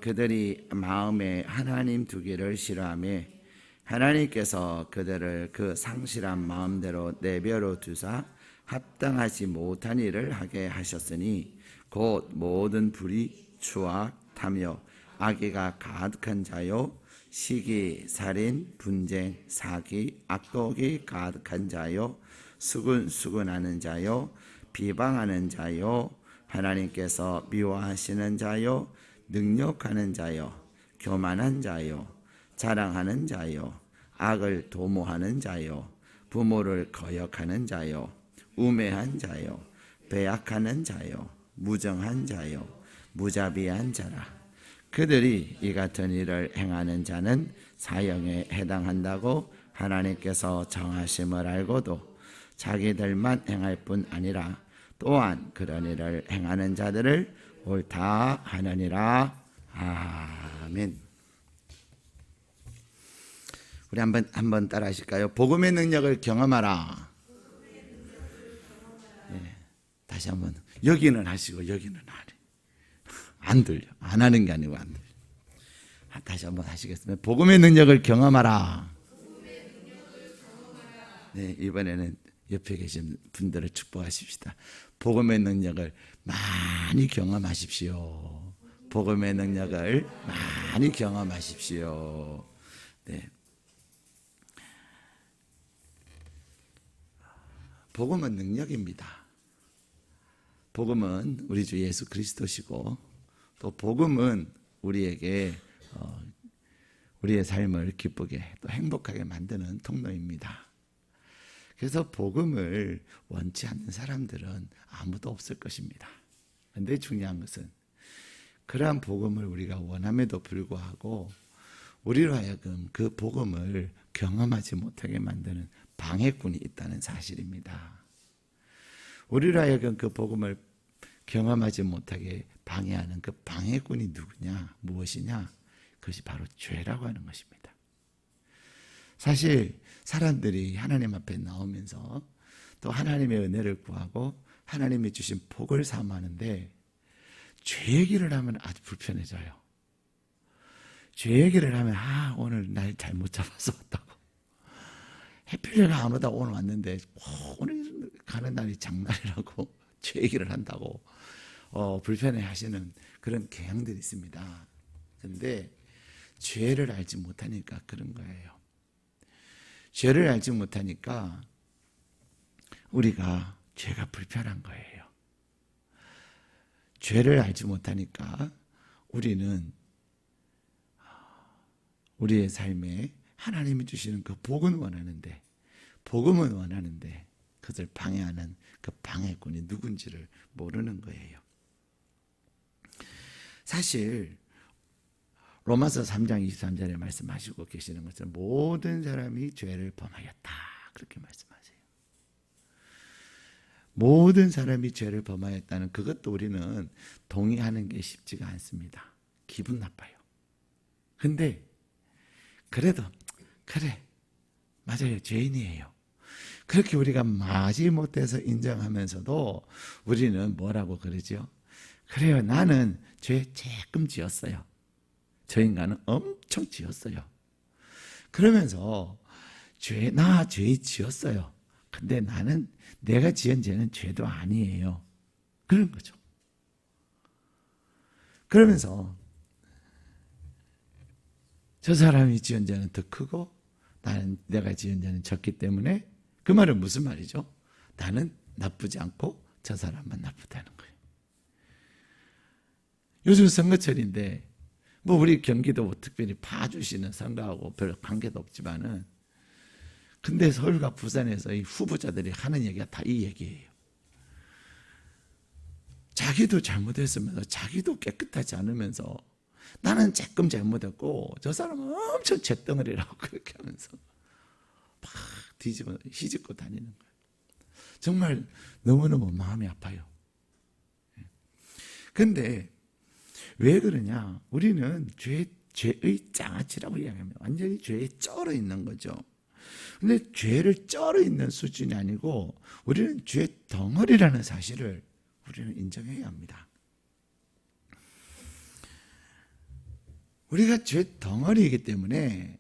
그들이 마음에 하나님 두기를 싫어하며 하나님께서 그들을 그 상실한 마음대로 내버려 두사 합당하지 못한 일을 하게 하셨으니 곧 모든 불의, 추악, 탐욕, 악의가 가득한 자요 시기, 살인, 분쟁, 사기, 악독이 가득한 자요 수근수근하는 자요 비방하는 자요 하나님께서 미워하시는 자요 능욕하는 자요 교만한 자요 자랑하는 자요 악을 도모하는 자요 부모를 거역하는 자요 우매한 자요 배약하는 자요 무정한 자요 무자비한 자라. 그들이 이 같은 일을 행하는 자는 사형에 해당한다고 하나님께서 정하심을 알고도 자기들만 행할 뿐 아니라 또한 그런 일을 행하는 자들을 옳다 하느니라. 아멘. 우리 한번 따라 하실까요? 복음의 능력을 경험하라. 네, 다시 한번. 여기는 하시고 여기는 안 들려. 안 하는 게 아니고 안 들려. 다시 한번 하시겠습니다. 복음의 능력을 경험하라. 네, 이번에는 옆에 계신 분들을 축복하십시다. 복음의 능력을 많이 경험하십시오. 복음의 능력을 많이 경험하십시오. 네. 복음은 능력입니다. 복음은 우리 주 예수 그리스도시고 또 복음은 우리에게 우리의 삶을 기쁘게 또 행복하게 만드는 통로입니다. 그래서 복음을 원치 않는 사람들은 아무도 없을 것입니다. 그런데 중요한 것은 그러한 복음을 우리가 원함에도 불구하고 우리로 하여금 그 복음을 경험하지 못하게 만드는 방해꾼이 있다는 사실입니다. 우리로 하여금 그 복음을 경험하지 못하게 방해하는 그 방해꾼이 누구냐, 무엇이냐? 그것이 바로 죄라고 하는 것입니다. 사실 사람들이 하나님 앞에 나오면서 또 하나님의 은혜를 구하고 하나님이 주신 복을 사모하는데 죄 얘기를 하면 아주 불편해져요. 죄 얘기를 하면 오늘 날 잘못 잡아서 왔다고. 해필이가 안 오다 오늘 왔는데 오늘 가는 날이 장날이라고 죄 얘기를 한다고 불편해 하시는 그런 경향들이 있습니다. 그런데 죄를 알지 못하니까 그런 거예요. 죄를 알지 못하니까 우리가 죄가 불편한 거예요. 죄를 알지 못하니까 우리는 우리의 삶에 하나님이 주시는 그 복은 원하는데 복음은 원하는데 그것을 방해하는 그 방해꾼이 누군지를 모르는 거예요. 사실 로마서 3장 23절에 말씀하시고 계시는 것은 모든 사람이 죄를 범하였다 그렇게 말씀하세요. 모든 사람이 죄를 범하였다는 그것도 우리는 동의하는 게 쉽지가 않습니다. 기분 나빠요. 근데 그래도 그래 맞아요 죄인이에요. 그렇게 우리가 마지 못해서 인정하면서도 우리는 뭐라고 그러죠? 그래요 나는 죄 조금 지었어요. 저 인간은 엄청 지었어요. 그러면서 나 죄 지었어요. 근데 나는 내가 지은 죄는 죄도 아니에요. 그런 거죠. 그러면서 저 사람이 지은 죄는 더 크고 내가 지은 죄는 적기 때문에 그 말은 무슨 말이죠? 나는 나쁘지 않고 저 사람만 나쁘다는 거예요. 요즘 선거철인데 뭐 우리 경기도 특별히 봐주시는 선거하고 별 관계도 없지만은 근데 서울과 부산에서 이 후보자들이 하는 얘기가 다 이 얘기예요. 자기도 잘못했으면서 자기도 깨끗하지 않으면서 나는 조금 잘못했고 저 사람은 엄청 잿덩어리라고 그렇게 하면서 막 휘짓고 다니는 거예요. 정말 너무너무 마음이 아파요. 근데 왜 그러냐? 우리는 죄의 장아찌라고 이야기합니다. 완전히 죄에 쩔어 있는 거죠. 근데 죄를 쩔어 있는 수준이 아니고 우리는 죄 덩어리라는 사실을 우리는 인정해야 합니다. 우리가 죄 덩어리이기 때문에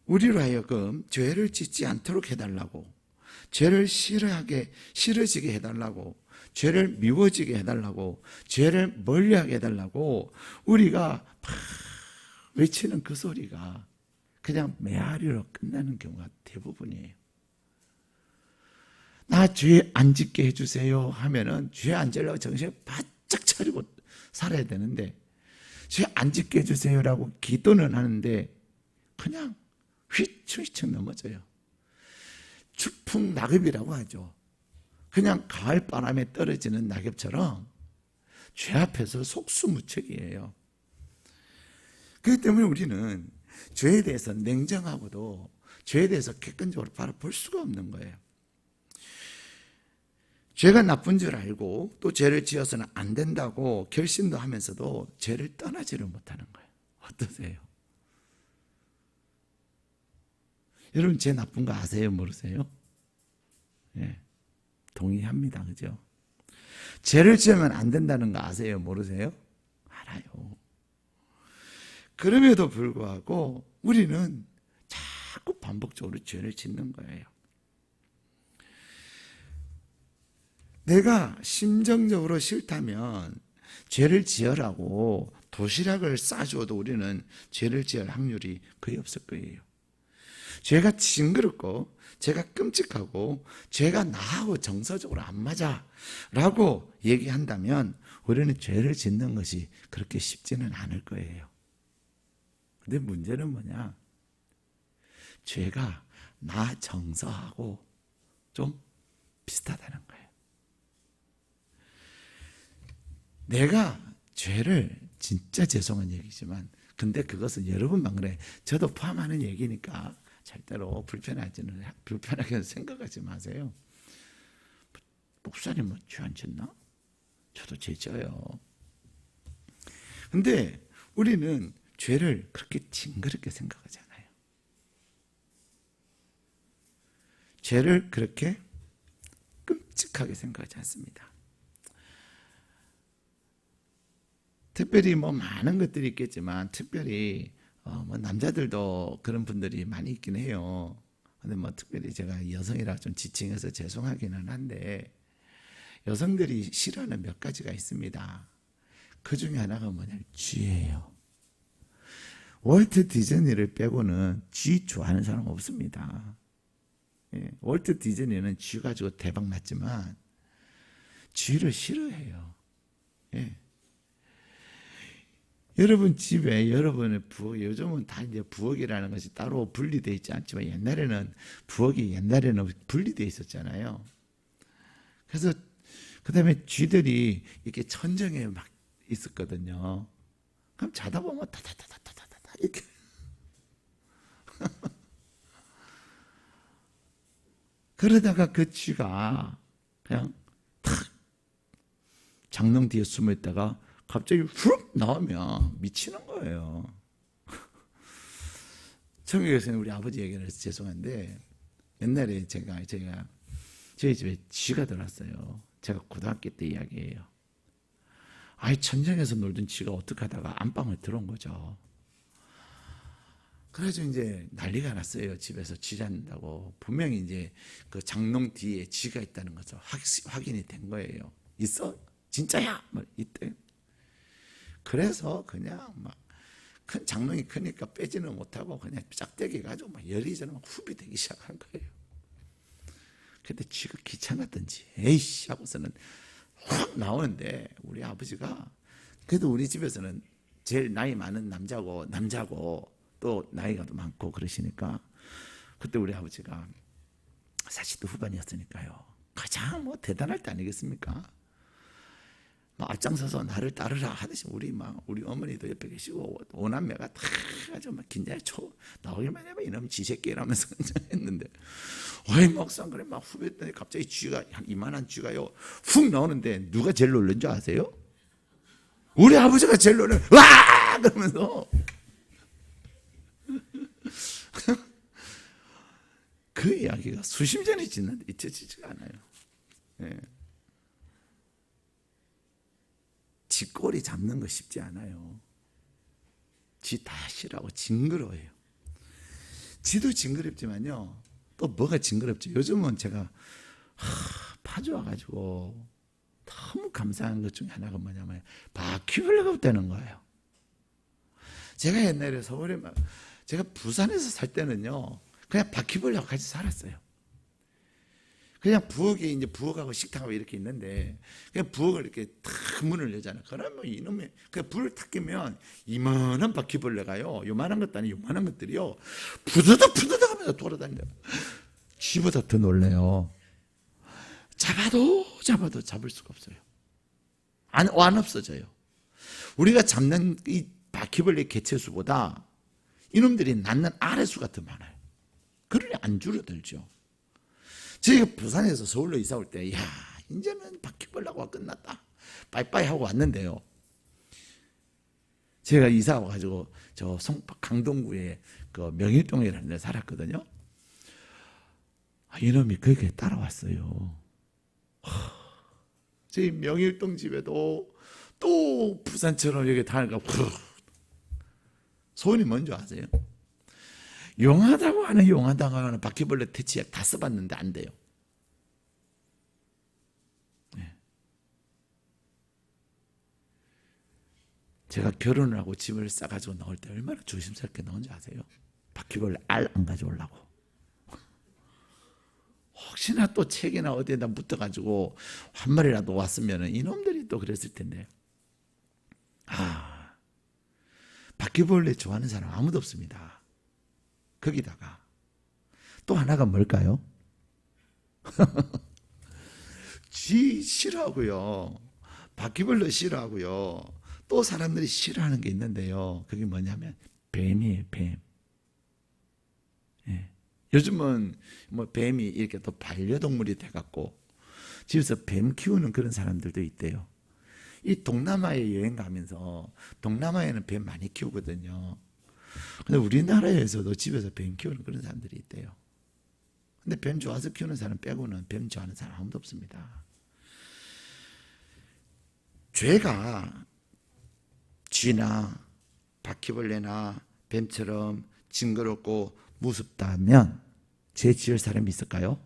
우리로 하여금 죄를 짓지 않도록 해달라고, 죄를 싫어지게 해달라고, 죄를 미워지게 해달라고, 죄를 멀리하게 해달라고 우리가 막 외치는 그 소리가 그냥 메아리로 끝나는 경우가 대부분이에요. 나 죄 안 짓게 해주세요 하면은 죄 안 지려고 정신을 바짝 차리고 살아야 되는데, 죄 안 짓게 해주세요라고 기도는 하는데 그냥 휘청휘청 넘어져요. 추풍낙엽이라고 하죠. 그냥 가을 바람에 떨어지는 낙엽처럼 죄 앞에서 속수무책이에요. 그렇기 때문에 우리는 죄에 대해서 냉정하고도 죄에 대해서 객관적으로 바라볼 수가 없는 거예요. 죄가 나쁜 줄 알고 또 죄를 지어서는 안 된다고 결심도 하면서도 죄를 떠나지를 못하는 거예요. 어떠세요? 여러분 죄 나쁜 거 아세요? 모르세요? 예, 동의합니다. 그죠? 죄를 지으면 안 된다는 거 아세요? 모르세요? 알아요. 그럼에도 불구하고 우리는 자꾸 반복적으로 죄를 짓는 거예요. 내가 심정적으로 싫다면 죄를 지으라고 도시락을 싸줘도 우리는 죄를 지을 확률이 거의 없을 거예요. 죄가 징그럽고 죄가 끔찍하고 죄가 나하고 정서적으로 안 맞아 라고 얘기한다면 우리는 죄를 짓는 것이 그렇게 쉽지는 않을 거예요. 근데 문제는 뭐냐? 죄가 나 정서하고 좀 비슷하다는 거예요. 내가 죄를, 진짜 죄송한 얘기지만 근데 그것은 여러분만 그래, 저도 포함하는 얘기니까 절대로 불편하게 생각하지 마세요. 목사님은 죄 안 짓나? 저도 죄 져요. 근데 우리는 죄를 그렇게 징그럽게 생각하지 않아요. 죄를 그렇게 끔찍하게 생각하지 않습니다. 특별히 많은 것들이 있겠지만 특별히 남자들도 그런 분들이 많이 있긴 해요. 근데 특별히 제가 여성이라 좀 지칭해서 죄송하기는 한데, 여성들이 싫어하는 몇 가지가 있습니다. 그 중에 하나가 뭐냐면 쥐예요. 월트 디즈니를 빼고는 쥐 좋아하는 사람 없습니다. 예, 월트 디즈니는 쥐 가지고 대박 났지만 쥐를 싫어해요. 예. 여러분 집에 여러분의 부엌, 요즘은 다 이제 부엌이라는 것이 따로 분리되어 있지 않지만 옛날에는 분리되어 있었잖아요. 그래서 그 다음에 쥐들이 이렇게 천정에 막 있었거든요. 그럼 자다 보면 타타타타타타타 이렇게 그러다가 그 쥐가 그냥 탁 장롱 뒤에 숨어 있다가 갑자기 훅 나오면 미치는 거예요. 청교에서는 우리 아버지 얘기를 해서 죄송한데, 옛날에 저희 집에 쥐가 들어왔어요. 제가 고등학교 때 이야기예요. 아이, 천장에서 놀던 쥐가 어떻게 하다가 안방을 들어온 거죠. 그래서 이제 난리가 났어요. 집에서 쥐 잡는다고. 분명히 이제 그 장롱 뒤에 쥐가 있다는 거죠. 확인이 된 거예요. 있어? 진짜야? 이때. 그래서 그냥 큰 장롱이 크니까 빼지는 못하고 그냥 짝대기 가지고 열이전에 후비 되기 시작한 거예요. 근데 쥐가 귀찮았던지 에이씨 하고서는 확 나오는데, 우리 아버지가 그래도 우리 집에서는 제일 나이 많은 남자고 또 나이가 더 많고 그러시니까, 그때 우리 아버지가 40대 후반이었으니까요, 가장 대단할 때 아니겠습니까? 앞장서서 나를 따르라 하듯이 우리 어머니도 옆에 계시고 오남매가 다 아주 긴장해 나오기만 해봐 이놈 지새끼 이러면서 했는데, 어이 목사 그래 후배들이 갑자기 쥐가 이만한 쥐가요 훅 나오는데 누가 제일 놀란 줄 아세요? 우리 아버지가 제일 놀란, 와 그러면서 그 이야기가 수십 년이 지났는데 잊혀지지가 않아요. 예. 쥐꼬리 잡는 거 쉽지 않아요. 지 다 싫어하고 징그러워요. 지도 징그럽지만요. 또 뭐가 징그럽죠? 요즘은 제가 파주 와가지고 너무 감사한 것 중에 하나가 뭐냐면 바퀴벌레가 없다는 거예요. 제가 옛날에 서울에 제가 부산에서 살 때는요, 그냥 바퀴벌레하고 같이 살았어요. 그냥 부엌에 이제 부엌하고 식탁하고 이렇게 있는데 그냥 부엌을 이렇게 탁 문을 열잖아요. 그러면 이놈의 그냥 불을 탁 끄면 이만한 바퀴벌레가요, 요만한 것도 아니고 요만한 것들이요 푸드득 푸드득 하면서 돌아다녀요. 쥐보다 더 놀래요. 잡아도 잡을 수가 없어요. 안 없어져요. 우리가 잡는 이 바퀴벌레 개체수보다 이놈들이 낳는 알의수가 더 많아요. 그러니 안 줄어들죠. 저희가 부산에서 서울로 이사 올 때, 야, 이제는 바퀴벌레가 끝났다, 빠이빠이 하고 왔는데요. 제가 이사 와가지고 저 강동구에 그 명일동이라는 데 살았거든요. 이놈이 거기에 따라왔어요. 저희 명일동 집에도 또 부산처럼 여기 다니까 소원이 뭔지 아세요? 용하다고 하는 바퀴벌레 퇴치약 다 써봤는데 안 돼요. 네. 제가 결혼을 하고 집을 싸가지고 나올 때 얼마나 조심스럽게 나온지 아세요? 바퀴벌레 알 안 가져오려고. 혹시나 또 책이나 어디에다 묻어가지고 한 마리라도 왔으면 이놈들이 또 그랬을 텐데. 바퀴벌레 좋아하는 사람 아무도 없습니다. 거기다가 또 하나가 뭘까요? 쥐 싫어하고요, 바퀴벌레 싫어하고요, 또 사람들이 싫어하는 게 있는데요. 그게 뭐냐면 뱀이에요. 뱀. 예. 요즘은 뭐 뱀이 이렇게 또 반려동물이 돼갖고 집에서 뱀 키우는 그런 사람들도 있대요. 이 동남아에 여행 가면서 동남아에는 뱀 많이 키우거든요. 근데 우리나라에서도 집에서 뱀 키우는 그런 사람들이 있대요. 근데 뱀 좋아서 키우는 사람 빼고는 뱀 좋아하는 사람 아무도 없습니다. 죄가 쥐나 바퀴벌레나 뱀처럼 징그럽고 무섭다면 죄 지을 사람이 있을까요?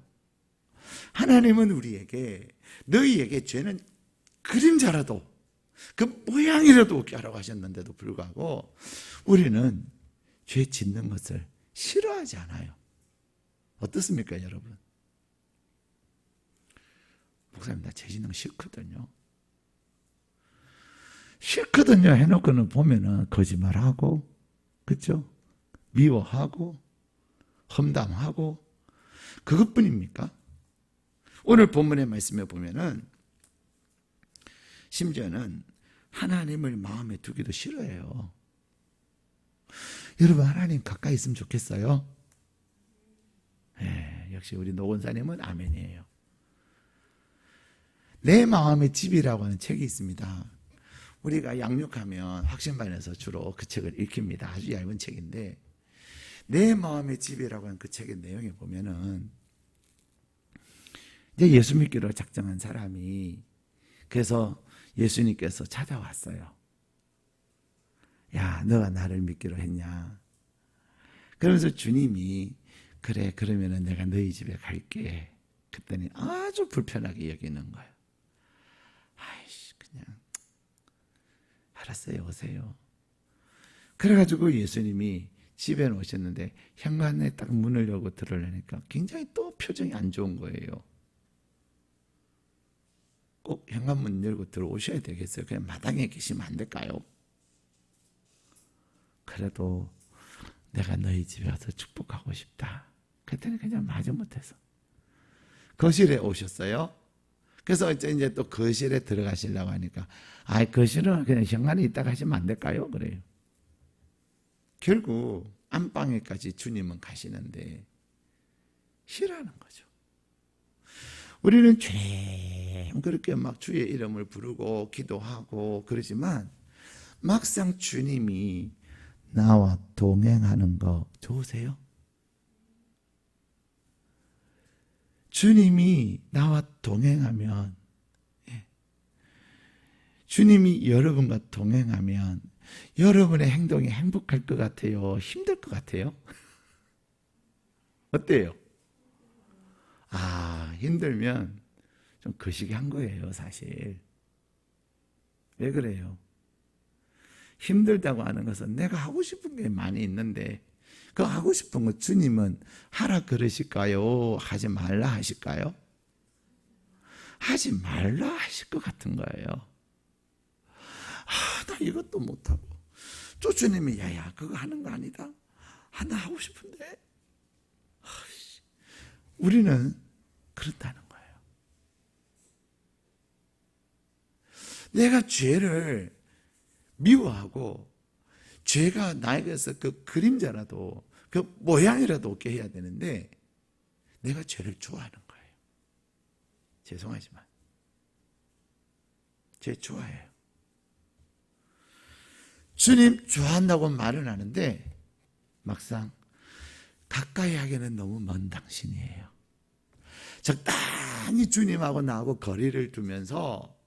하나님은 우리에게 너희에게 죄는 그림자라도 그 모양이라도 없게 하라고 하셨는데도 불구하고 우리는 죄 짓는 것을 싫어하지 않아요. 어떻습니까, 여러분? 목사님, 나 죄 짓는 거 싫거든요. 싫거든요 해놓고는 보면은 거짓말하고, 그렇죠? 미워하고 험담하고 그것뿐입니까? 오늘 본문의 말씀에 보면은 심지어는 하나님을 마음에 두기도 싫어해요. 여러분, 하나님 가까이 있으면 좋겠어요? 네, 역시 우리 노건사님은 아멘이에요. 내 마음의 집이라고 하는 책이 있습니다. 우리가 양육하면 확신반에서 주로 그 책을 읽힙니다. 아주 얇은 책인데 내 마음의 집이라고 하는 그 책의 내용에 보면은 이제 예수 믿기로 작정한 사람이, 그래서 예수님께서 찾아왔어요. 야, 너가 나를 믿기로 했냐? 그러면서 주님이 그래, 그러면은 내가 너희 집에 갈게. 그때는 아주 불편하게 여기는 거예요. 아이씨, 그냥 알았어요, 오세요. 그래가지고 예수님이 집에 오셨는데 현관에 딱 문을 열고 들어오려니까 굉장히 또 표정이 안 좋은 거예요. 꼭 현관문 열고 들어오셔야 되겠어요? 그냥 마당에 계시면 안 될까요? 그래도 내가 너희 집에 와서 축복하고 싶다. 그때는 그냥 마지못해서 거실에 오셨어요. 그래서 이제 또 거실에 들어가시려고 하니까 거실은 그냥 현관에 있다가 하시면 안 될까요? 그래요. 결국 안방에까지 주님은 가시는데 싫어하는 거죠. 우리는 그렇게 막 주의 이름을 부르고 기도하고 그러지만 막상 주님이 나와 동행하는 거 좋으세요? 주님이 나와 동행하면, 주님이 여러분과 동행하면 여러분의 행동이 행복할 것 같아요? 힘들 것 같아요? 어때요? 힘들면 좀 거시기 한 거예요, 사실. 왜 그래요? 힘들다고 하는 것은 내가 하고 싶은 게 많이 있는데 그 하고 싶은 거 주님은 하라 그러실까요? 하지 말라 하실까요? 하지 말라 하실 것 같은 거예요. 나 이것도 못하고. 또 주님이 야야 그거 하는 거 아니다. 나 하고 싶은데. 우리는 그렇다는 거예요. 내가 죄를 미워하고 죄가 나에게서 그 그림자라도 그 모양이라도 없게 해야 되는데 내가 죄를 좋아하는 거예요. 죄송하지만 죄 좋아해요. 주님 좋아한다고 말은 하는데 막상 가까이 하기에는 너무 먼 당신이에요. 적당히 주님하고 나하고 거리를 두면서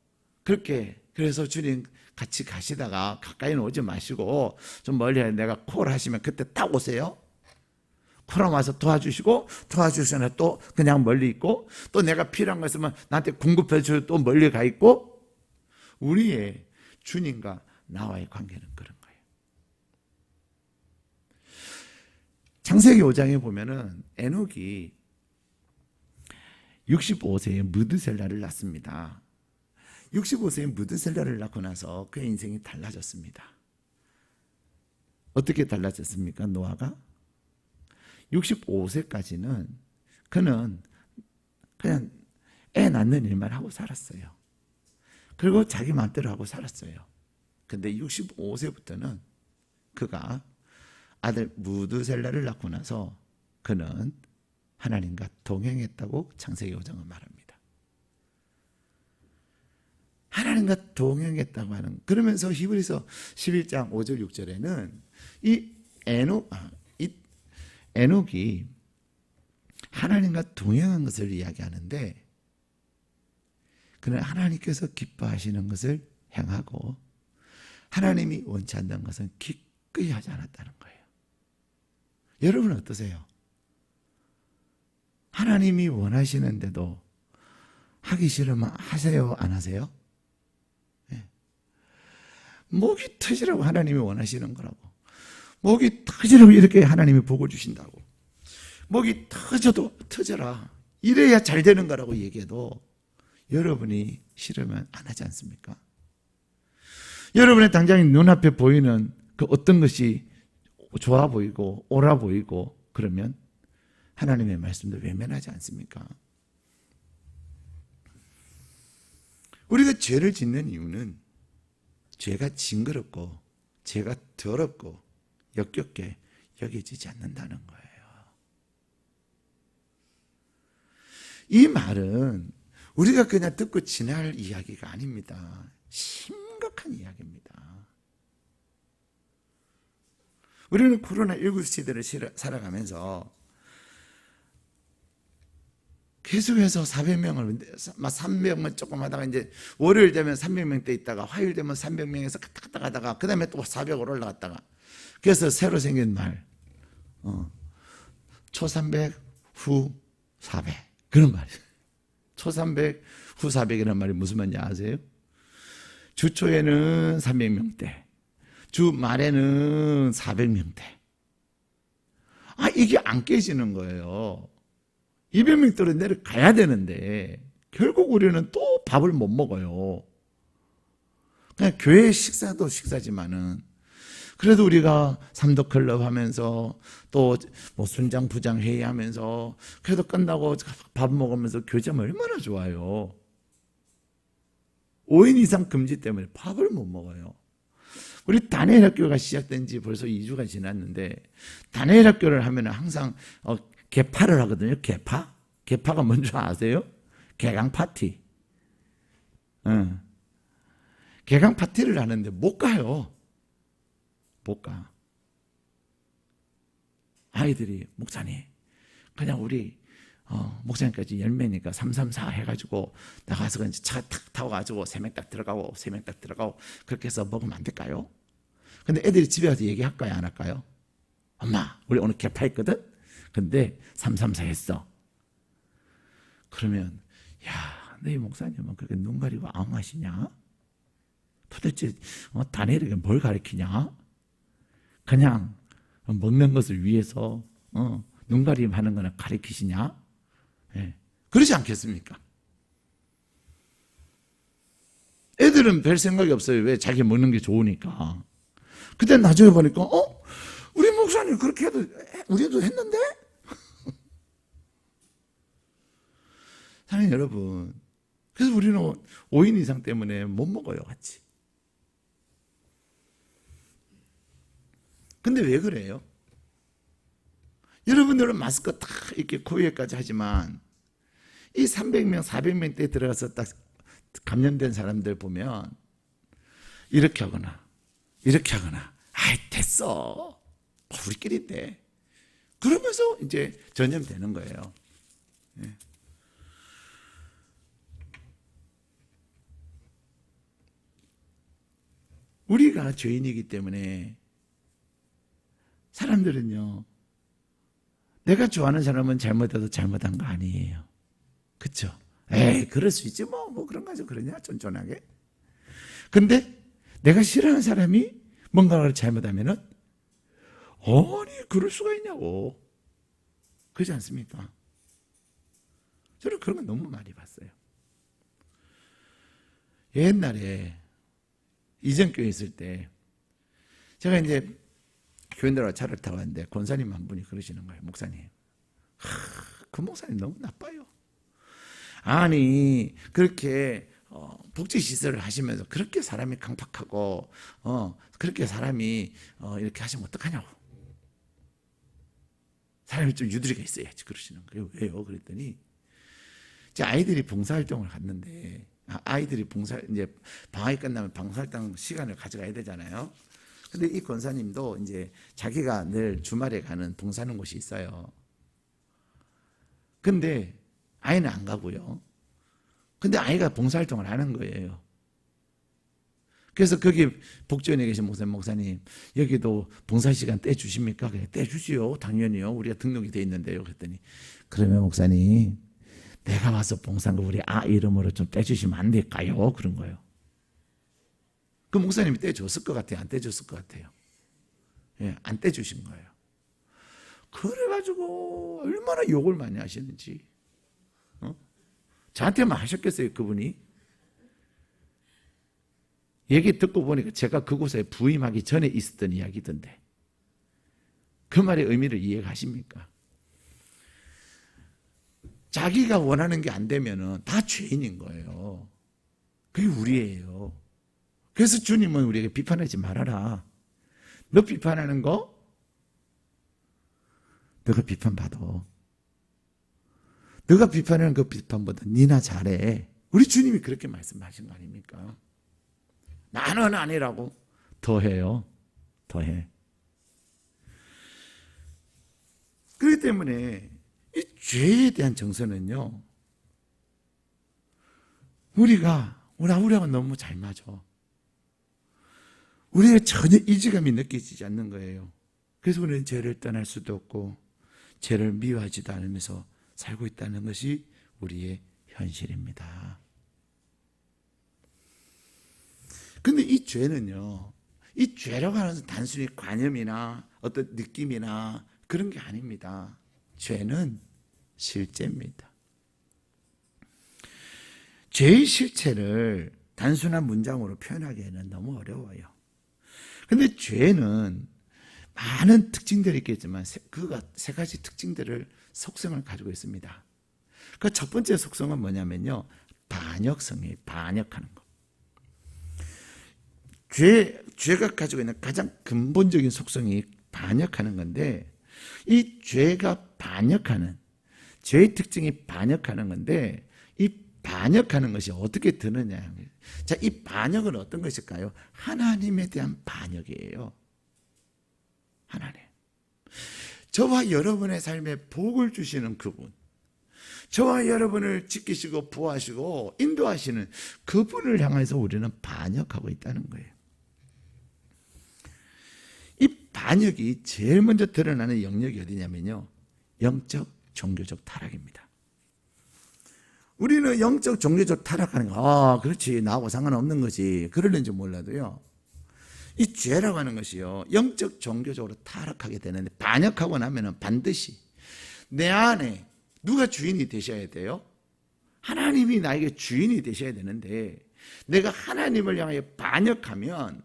그래서 주님 같이 가시다가 가까이는 오지 마시고 좀 멀리 내가 콜 하시면 그때 딱 오세요. 콜 와서 도와주시면 또 그냥 멀리 있고 또 내가 필요한 거 있으면 나한테 공급해 주고 또 멀리 가 있고 우리의 주님과 나와의 관계는 그런 거예요. 창세기 5장에 보면은 에녹이 65세에 무드셀라를 낳습니다. 65세에 무드셀라를 낳고 나서 그의 인생이 달라졌습니다. 어떻게 달라졌습니까? 노아가 65세까지는 그는 그냥 애 낳는 일만 하고 살았어요. 그리고 자기 마음대로 하고 살았어요. 근데 65세부터는 그가 아들 무드셀라를 낳고 나서 그는 하나님과 동행했다고 창세기 5장은 말합니다. 하나님과 동행했다고 하는, 그러면서 히브리서 11장 5절 6절에는 이 에녹이 하나님과 동행한 것을 이야기하는데 그는 하나님께서 기뻐하시는 것을 행하고 하나님이 원치 않는 것은 기꺼이 하지 않았다는 거예요. 여러분은 어떠세요? 하나님이 원하시는데도 하기 싫으면 하세요? 안 하세요? 네. 목이 터지라고 하나님이 원하시는 거라고. 목이 터지라고 이렇게 하나님이 복을 주신다고. 목이 터져라. 이래야 잘 되는 거라고 얘기해도 여러분이 싫으면 안 하지 않습니까? 여러분의 당장 눈앞에 보이는 그 어떤 것이 좋아 보이고 옳아 보이고 그러면 하나님의 말씀도 외면하지 않습니까? 우리가 죄를 짓는 이유는 죄가 징그럽고 죄가 더럽고 역겹게 여겨지지 않는다는 거예요. 이 말은 우리가 그냥 듣고 지날 이야기가 아닙니다. 심각한 이야기입니다. 우리는 코로나19 시대를 살아가면서 계속해서 400명을 300명 조금 하다가 이제 월요일 되면 300명대 있다가 화요일 되면 300명에서 갔다 가다가 그 다음에 또 400으로 올라갔다가 그래서 새로 생긴 말 초300 후 400 그런 말이에요. 초300 후 400이라는 말이 무슨 말인지 아세요? 주 초에는 300명대 주 말에는 400명대 이게 안 깨지는 거예요. 200명대로 내려가야 되는데 결국 우리는 또 밥을 못 먹어요. 그냥 교회 식사도 식사지만은 그래도 우리가 삼도클럽 하면서 또 뭐 순장 부장 회의하면서 그래도 끝나고 밥 먹으면서 교제하면 얼마나 좋아요. 5인 이상 금지 때문에 밥을 못 먹어요. 우리 다니엘 학교가 시작된 지 벌써 2주가 지났는데 다니엘 학교를 하면 항상 개파를 하거든요. 개파가 뭔지 아세요? 개강 파티. 개강 파티를 하는데 못 가요. 못 가. 아이들이 목사님 그냥 우리 목사님까지 10명이니까 334 해가지고 나가서 이제 차 탁 타고 가지고 3명 딱 들어가고 3명 딱 들어가고 그렇게 해서 먹으면 안 될까요? 근데 애들이 집에 가서 얘기할까요? 안 할까요? 엄마, 우리 오늘 개파했거든? 근데 334 했어. 그러면, 야, 너희 목사님은 그렇게 눈 가리고 앙하시냐? 도대체 다니엘에게 뭘 가르치냐? 그냥 먹는 것을 위해서 눈가림 하는 거나 가르치시냐? 예. 그러지 않겠습니까? 애들은 별 생각이 없어요. 왜? 자기 먹는 게 좋으니까. 그때 나중에 보니까 우리 목사님 그렇게 해도 우리도 했는데? 사랑하는 여러분, 그래서 우리는 5인 이상 때문에 못 먹어요, 같이. 근데 왜 그래요? 여러분들은 마스크 다 이렇게 코위에까지 하지만 이 300명, 400명 때 들어가서 딱 감염된 사람들 보면 이렇게 하거나 아이 됐어, 우리끼리인데 그러면서 이제 전염되는 거예요. 예. 우리가 죄인이기 때문에 사람들은요, 내가 좋아하는 사람은 잘못해도 잘못한 거 아니에요. 그렇죠? 에이, 그럴 수 있지 뭐 그런 거 가지고 그러냐, 쫀쫀하게. 근데 내가 싫어하는 사람이 뭔가를 잘못하면은 아니 그럴 수가 있냐고. 그렇지 않습니까? 저는 그런 거 너무 많이 봤어요. 옛날에 이전교회 있을 때 제가 이제 교인들하고 차를 타고 왔는데 권사님 한 분이 그러시는 거예요. 목사님, 그 목사님 너무 나빠요. 아니 그렇게 복지시설을 하시면서 그렇게 사람이 강팍하고 그렇게 사람이 이렇게 하시면 어떡하냐고. 사람이 좀 유두리가 있어야지 그러시는 거예요. 왜요? 그랬더니 제 아이들이 봉사활동을 갔는데 아이들이 이제 방학이 끝나면 봉사활동 시간을 가져가야 되잖아요. 근데 이 권사님도 이제 자기가 늘 주말에 가는 봉사하는 곳이 있어요. 근데 아이는 안 가고요. 근데 아이가 봉사활동을 하는 거예요. 그래서 거기 복지원에 계신 목사님, 여기도 봉사시간 떼주십니까? 그래, 떼주지요. 당연히요. 우리가 등록이 돼 있는데요. 그랬더니, 그러면 목사님, 내가 와서 봉사한 거 우리 이름으로 좀 떼주시면 안 될까요? 그런 거예요. 그 목사님이 떼줬을 것 같아요? 안 떼줬을 것 같아요? 예, 안 떼주신 거예요. 그래가지고 얼마나 욕을 많이 하시는지. 저한테만 하셨겠어요, 그분이? 얘기 듣고 보니까 제가 그곳에 부임하기 전에 있었던 이야기던데. 그 말의 의미를 이해하십니까? 자기가 원하는 게 안 되면은 다 죄인인 거예요. 그게 우리예요. 그래서 주님은 우리에게 비판하지 말아라. 너 비판하는 거? 너가 비판받아. 너가 비판하는 그 비판보다 니나 잘해. 우리 주님이 그렇게 말씀하신 거 아닙니까? 나는 아니라고. 더해요. 더해. 그렇기 때문에 이 죄에 대한 정서는요, 우리하고 너무 잘 맞아. 우리가 전혀 이질감이 느껴지지 않는 거예요. 그래서 우리는 죄를 떠날 수도 없고 죄를 미워하지도 않으면서 살고 있다는 것이 우리의 현실입니다. 근데 이 죄는요, 이 죄라고 하는 것은 단순히 관념이나 어떤 느낌이나 그런 게 아닙니다. 죄는 실제입니다. 죄의 실체를 단순한 문장으로 표현하기에는 너무 어려워요. 근데 죄는 많은 특징들이 있겠지만 그 세 가지 특징들을 속성을 가지고 있습니다. 그 첫 번째 속성은 뭐냐면요, 반역성이에요. 반역하는 거. 죄가 가지고 있는 가장 근본적인 속성이 반역하는 건데, 이 죄가 반역하는, 죄의 특징이 반역하는 건데, 이 반역하는 것이 어떻게 드느냐. 자, 이 반역은 어떤 것일까요? 하나님에 대한 반역이에요. 하나님. 저와 여러분의 삶에 복을 주시는 그분, 저와 여러분을 지키시고 보호하시고 인도하시는 그분을 향해서 우리는 반역하고 있다는 거예요. 반역이 제일 먼저 드러나는 영역이 어디냐면요, 영적 종교적 타락입니다. 우리는 영적 종교적 타락하는 거, 그렇지, 나하고 상관없는 거지, 그러는지 몰라도요, 이 죄라고 하는 것이요, 영적 종교적으로 타락하게 되는데, 반역하고 나면은 반드시 내 안에 누가 주인이 되셔야 돼요? 하나님이 나에게 주인이 되셔야 되는데, 내가 하나님을 향하여 반역하면,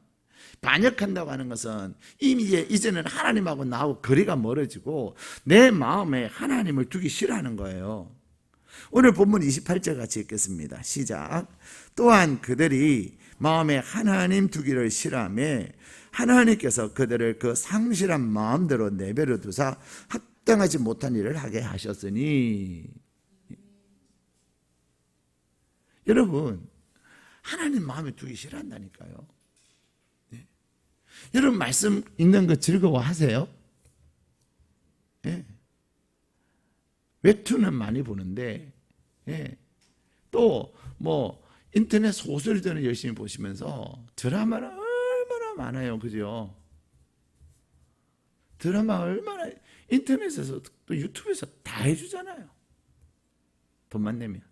반역한다고 하는 것은 이제는 하나님하고 나하고 거리가 멀어지고 내 마음에 하나님을 두기 싫어하는 거예요. 오늘 본문 28절 같이 읽겠습니다. 시작. 또한 그들이 마음에 하나님 두기를 싫어하며 하나님께서 그들을 그 상실한 마음대로 내버려 두사 합당하지 못한 일을 하게 하셨으니. 여러분, 하나님 마음에 두기 싫어한다니까요. 여러분, 말씀 읽는 거 즐거워하세요? 예. 웹툰은 많이 보는데, 예. 또 뭐 인터넷 소설들은 열심히 보시면서 드라마는 얼마나 많아요, 그죠? 드라마 얼마나 인터넷에서 또 유튜브에서 다 해주잖아요, 돈만 내면.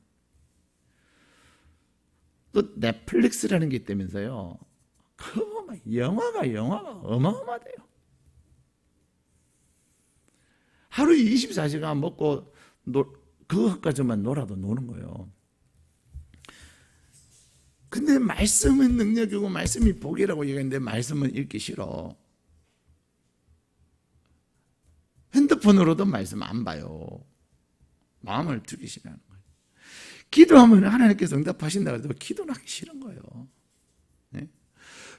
또 넷플릭스라는 게 있다면서요. 그거 막 영화가 어마어마하대요. 하루에 24시간 먹고 그것까지만 놀아도 노는 거예요. 근데 말씀은 능력이고 말씀이 복이라고 얘기하는데 말씀은 읽기 싫어. 핸드폰으로도 말씀 안 봐요. 마음을 두기 싫어하는 거예요. 기도하면 하나님께서 응답하신다고 해도 기도는 하기 싫은 거예요. 네?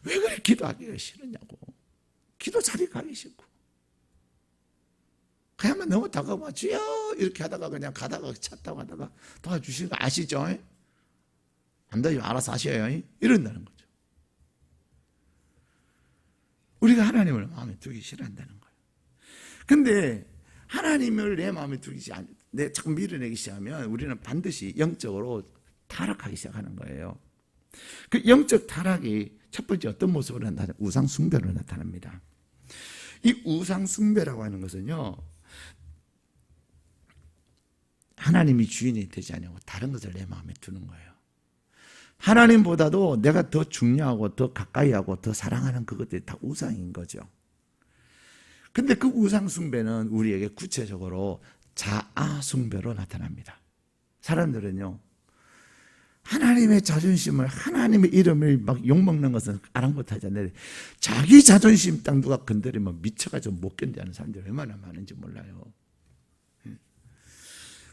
왜 그래 기도하기가 싫으냐고. 기도 자리 가기 싫고. 그야만 너무 다가와 주여 이렇게 하다가 그냥 가다가 차 타고 가다가 도와주시는 거 아시죠? 안 돼요, 알아서 하셔요, 이런다는 거죠. 우리가 하나님을 마음에 두기 싫어한다는 거예요. 근데 하나님을 내 마음에 두기 내 자꾸 밀어내기 시작하면 우리는 반드시 영적으로 타락하기 시작하는 거예요. 그 영적 타락이 첫 번째 어떤 모습으로 나타나요? 우상 숭배로 나타납니다. 이 우상 숭배라고 하는 것은요, 하나님이 주인이 되지 않냐고 다른 것을 내 마음에 두는 거예요. 하나님보다도 내가 더 중요하고 더 가까이하고 더 사랑하는 그것들이 다 우상인 거죠. 근데 그 우상 숭배는 우리에게 구체적으로 자아 숭배로 나타납니다. 사람들은요, 하나님의 자존심을, 하나님의 이름을 막 욕먹는 것은 아랑곳하잖아요. 자기 자존심 딱 누가 건드리면 미쳐가지고 못 견디하는 사람들이 얼마나 많은지 몰라요.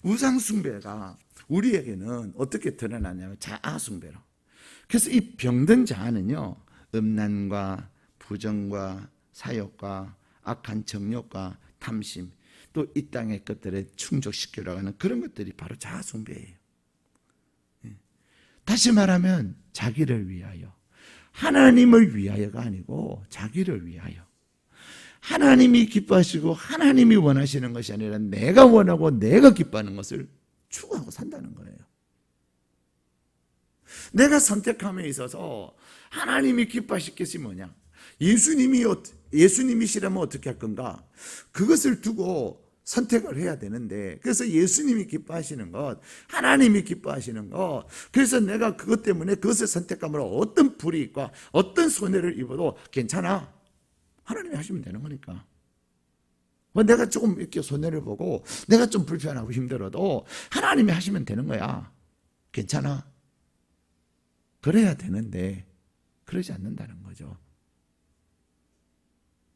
우상 숭배가 우리에게는 어떻게 드러나냐면 자아 숭배로. 그래서 이 병든 자아는요, 음란과 부정과 사욕과 악한 정욕과 탐심, 또 이 땅의 것들에 충족시키려고 하는 그런 것들이 바로 자아 숭배예요. 다시 말하면 자기를 위하여, 하나님을 위하여가 아니고 자기를 위하여, 하나님이 기뻐하시고 하나님이 원하시는 것이 아니라 내가 원하고 내가 기뻐하는 것을 추구하고 산다는 거예요. 내가 선택함에 있어서 하나님이 기뻐하실 것이 뭐냐? 예수님이시라면 어떻게 할 건가? 그것을 두고 선택을 해야 되는데, 그래서 예수님이 기뻐하시는 것, 하나님이 기뻐하시는 것, 그래서 내가 그것 때문에 그것을 선택함으로 어떤 불이익과 어떤 손해를 입어도 괜찮아, 하나님이 하시면 되는 거니까. 내가 조금 이렇게 손해를 보고 내가 좀 불편하고 힘들어도 하나님이 하시면 되는 거야. 괜찮아. 그래야 되는데 그러지 않는다는 거죠.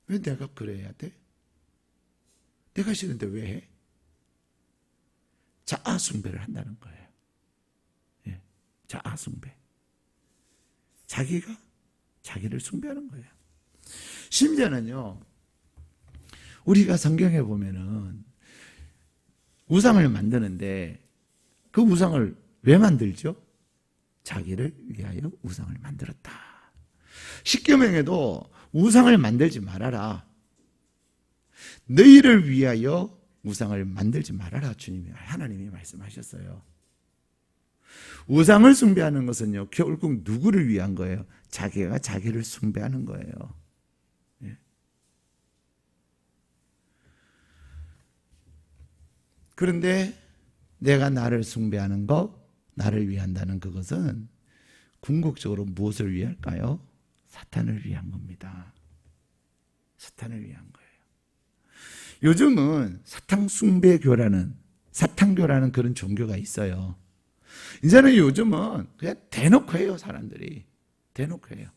왜 내가 그래야 돼? 내가 싫은데 왜 해? 자아 숭배를 한다는 거예요. 예, 자아 숭배. 자기가 자기를 숭배하는 거예요. 심지어는요, 우리가 성경에 보면은 우상을 만드는데 그 우상을 왜 만들죠? 자기를 위하여 우상을 만들었다. 십계명에도 우상을 만들지 말아라, 너희를 위하여 우상을 만들지 말아라, 주님이, 하나님이 말씀하셨어요. 우상을 숭배하는 것은요, 결국 누구를 위한 거예요? 자기가 자기를 숭배하는 거예요. 예. 그런데 내가 나를 숭배하는 것, 나를 위한다는 그것은 궁극적으로 무엇을 위할까요? 사탄을 위한 겁니다. 사탄을 위한 거예요. 요즘은 사탄교라는 그런 종교가 있어요. 이제는 요즘은 그냥 대놓고 해요, 사람들이. 대놓고 해요.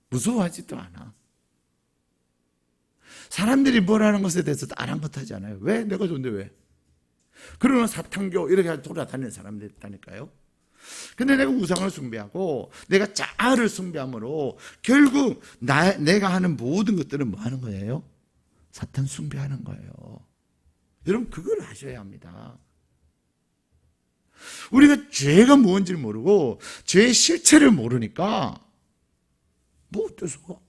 무서워하지도 않아. 사람들이 뭐라는 것에 대해서도 아랑곳하지 않아요. 왜? 내가 좋은데 왜? 그러는 사탄교 이렇게 돌아다니는 사람들이 있다니까요. 근데 내가 우상을 숭배하고 내가 자아를 숭배함으로 결국 내가 하는 모든 것들은 뭐 하는 거예요? 사탄 숭배하는 거예요. 여러분 그걸 아셔야 합니다. 우리가 죄가 뭔지를 모르고 죄의 실체를 모르니까 뭐 어때서?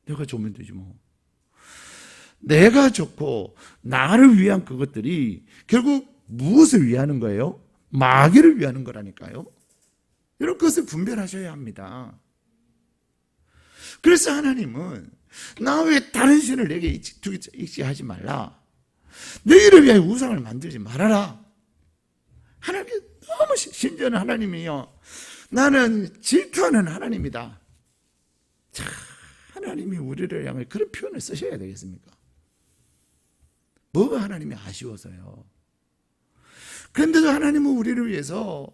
내가 좋으면 되지 뭐. 내가 좋고 나를 위한 그것들이 결국 무엇을 위하는 거예요? 마귀를 위하는 거라니까요. 이런 것을 분별하셔야 합니다. 그래서 하나님은 나 왜 다른 신을 내게 익시하지 말라. 너희를 위하여 우상을 만들지 말아라. 하나님 너무 신전한 하나님이요. 나는 질투하는 하나님이다. 자, 하나님이 우리를 향해 그런 표현을 쓰셔야 되겠습니까? 뭐가 하나님이 아쉬워서요. 그런데도 하나님은 우리를 위해서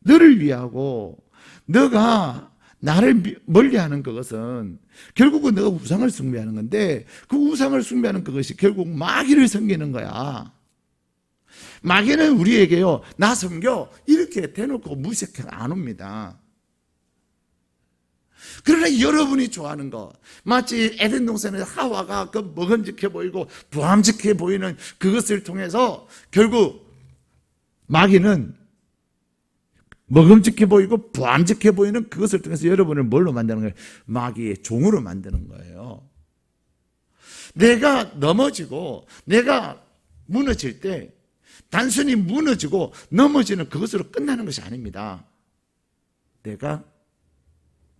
너를 위하고 너가 나를 멀리하는 그것은 결국은 너가 우상을 숭배하는 건데 그 우상을 숭배하는 그것이 결국 마귀를 섬기는 거야. 마귀는 우리에게요, 나 섬겨 이렇게 대놓고 무색해 안 옵니다. 그러나 여러분이 좋아하는 것, 마치 에덴 동산에서 하와가 그 먹음직해 보이고 부함직해 보이는 그것을 통해서 결국 마귀는 먹음직해 보이고 부함직해 보이는 그것을 통해서 여러분을 뭘로 만드는 거예요? 마귀의 종으로 만드는 거예요. 내가 넘어지고 내가 무너질 때 단순히 무너지고 넘어지는 그것으로 끝나는 것이 아닙니다. 내가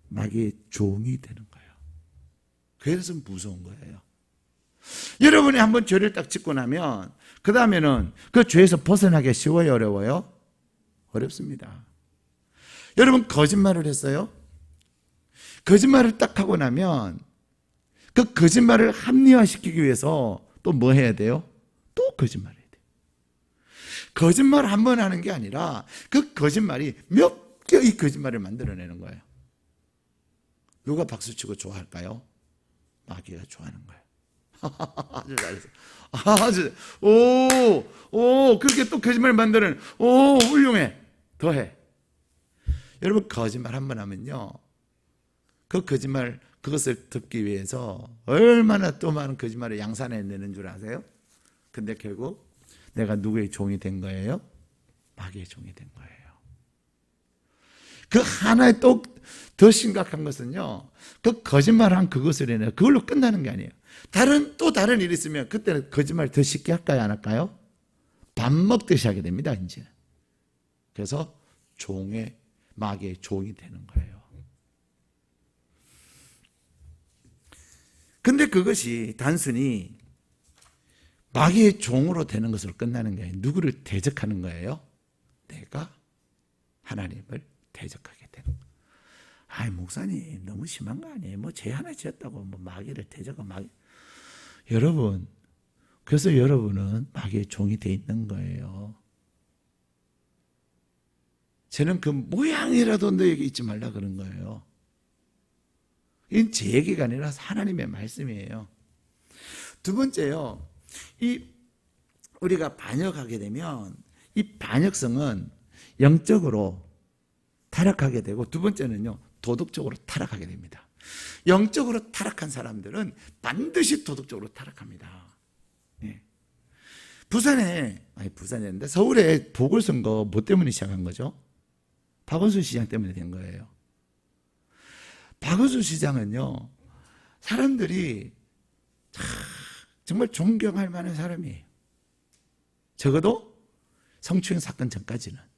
마귀의 종이 되는 거예요. 그래서 무서운 거예요. 여러분이 한번 죄를 딱 짓고 나면 그 다음에는 그 죄에서 벗어나기 쉬워요, 어려워요? 어렵습니다. 여러분 거짓말을 했어요? 거짓말을 딱 하고 나면 그 거짓말을 합리화시키기 위해서 또 뭐 해야 돼요? 또 거짓말해야 돼요. 거짓말 한 번 하는 게 아니라 그 거짓말이 몇 개의 거짓말을 만들어내는 거예요. 누가 박수치고 좋아할까요? 마귀가 좋아하는 거예요. 아주 잘했어. 아주, 그렇게 또 거짓말 만드는, 훌륭해. 더해. 여러분, 거짓말 한 번 하면요. 그 거짓말, 그것을 듣기 위해서 얼마나 또 많은 거짓말을 양산해내는 줄 아세요? 근데 결국 내가 누구의 종이 된 거예요? 마귀의 종이 된 거예요. 그 하나의 또 더 심각한 것은요, 그 거짓말한 그것을 해내 그걸로 끝나는 게 아니에요. 다른 일이 있으면 그때는 거짓말 더 쉽게 할까요, 안 할까요? 밥 먹듯이 하게 됩니다, 이제. 그래서 마귀의 종이 되는 거예요. 근데 그것이 단순히 마귀의 종으로 되는 것으로 끝나는 게 아니에요. 누구를 대적하는 거예요? 내가 하나님을 대적하게 되는 거예요. 아이, 목사님, 너무 심한 거 아니에요? 뭐, 죄 하나 지었다고, 마귀를 대적하고, 여러분, 그래서 여러분은 마귀의 종이 돼 있는 거예요. 저는 그 모양이라도 너에게 잊지 말라 그런 거예요. 이건 제 얘기가 아니라 하나님의 말씀이에요. 두 번째요, 우리가 반역하게 되면, 이 반역성은 영적으로 타락하게 되고, 두 번째는요, 도덕적으로 타락하게 됩니다. 영적으로 타락한 사람들은 반드시 도덕적으로 타락합니다. 네. 부산이었는데 서울에 보궐선거 뭐 때문에 시작한 거죠? 박원순 시장 때문에 된 거예요. 박원순 시장은요, 사람들이 정말 존경할 만한 사람이에요. 적어도 성추행 사건 전까지는.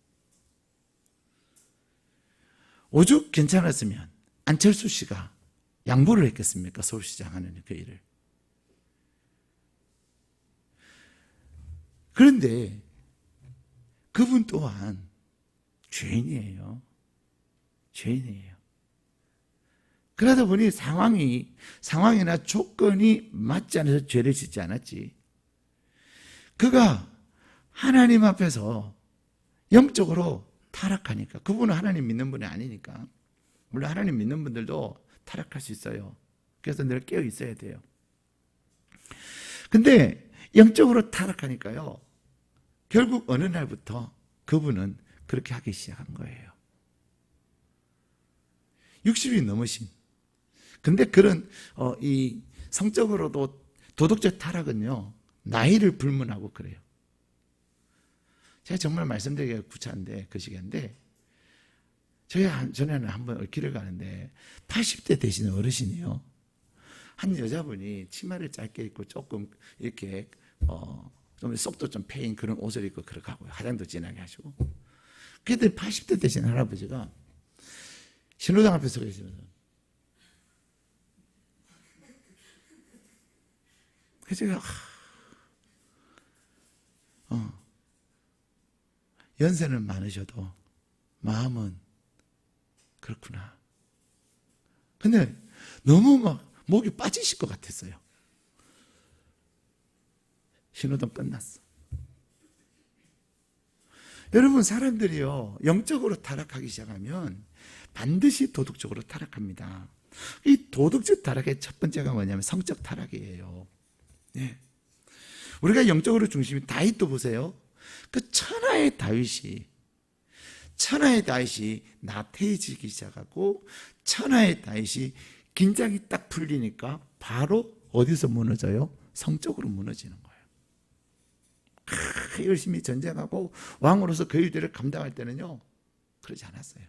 오죽 괜찮았으면 안철수 씨가 양보를 했겠습니까? 서울시장 하는 그 일을. 그런데 그분 또한 죄인이에요. 죄인이에요. 그러다 보니 상황이나 조건이 맞지 않아서 죄를 짓지 않았지. 그가 하나님 앞에서 영적으로 타락하니까, 그분은 하나님 믿는 분이 아니니까. 물론 하나님 믿는 분들도 타락할 수 있어요. 그래서 늘 깨어 있어야 돼요. 근데 영적으로 타락하니까요, 결국 어느 날부터 그분은 그렇게 하기 시작한 거예요. 60이 넘으신. 근데 그런 이 성적으로도 도덕적 타락은요, 나이를 불문하고 그래요. 제가 정말 말씀드리기가 구차한데, 그 시기인데, 전에는 한번 길을 가는데 80대 되시는 어르신이요, 한 여자분이 치마를 짧게 입고 조금 이렇게 좀 속도 좀 패인 그런 옷을 입고 그렇게 하고요, 화장도 진하게 하시고. 그때 80대 되신 할아버지가 신호등 앞에 서 계시면서, 그래서 제가 연세는 많으셔도 마음은 그렇구나. 근데 너무 막 목이 빠지실 것 같았어요. 신호등 끝났어. 여러분, 사람들이요, 영적으로 타락하기 시작하면 반드시 도덕적으로 타락합니다. 이 도덕적 타락의 첫 번째가 뭐냐면 성적 타락이에요. 네. 우리가 영적으로 중심이, 다윗도 보세요. 그 천하의 다윗이 나태해지기 시작하고, 천하의 다윗이 긴장이 딱 풀리니까 바로 어디서 무너져요? 성적으로 무너지는 거예요. 열심히 전쟁하고 왕으로서 그 일들을 감당할 때는요, 그러지 않았어요.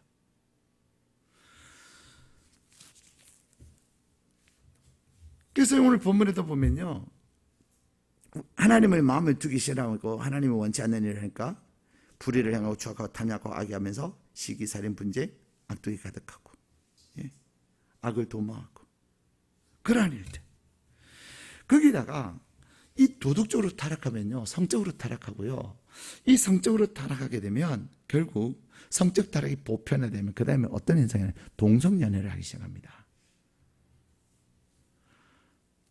그래서 오늘 본문에도 보면요, 하나님의 마음을 두기 싫어하고 하나님을 원치 않는 일을 하니까 불의를 행하고 추악하고 탐욕하고 악의하면서 시기, 살인, 분쟁, 악독이 가득하고, 예? 악을 도모하고 그러한 일들. 거기다가 이 도덕적으로 타락하면요, 성적으로 타락하고요. 이 성적으로 타락하게 되면 결국 성적 타락이 보편화되면 그 다음에 어떤 현상이냐, 동성연애를 하기 시작합니다.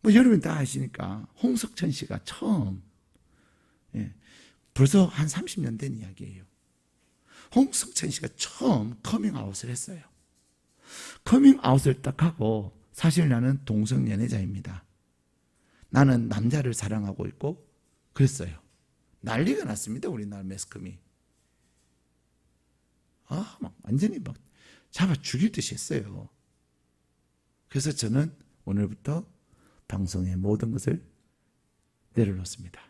뭐 여러분 다 아시니까 홍석천 씨가 처음, 벌써 한 30년 된 이야기예요. 홍석천 씨가 처음 커밍아웃을 했어요. 커밍아웃을 딱 하고, 사실 나는 동성연애자입니다, 나는 남자를 사랑하고 있고, 그랬어요. 난리가 났습니다, 우리나라 매스컴이. 막 완전히 막 잡아 죽일 듯이 했어요. 그래서 저는 오늘부터 방송의 모든 것을 내려놓습니다.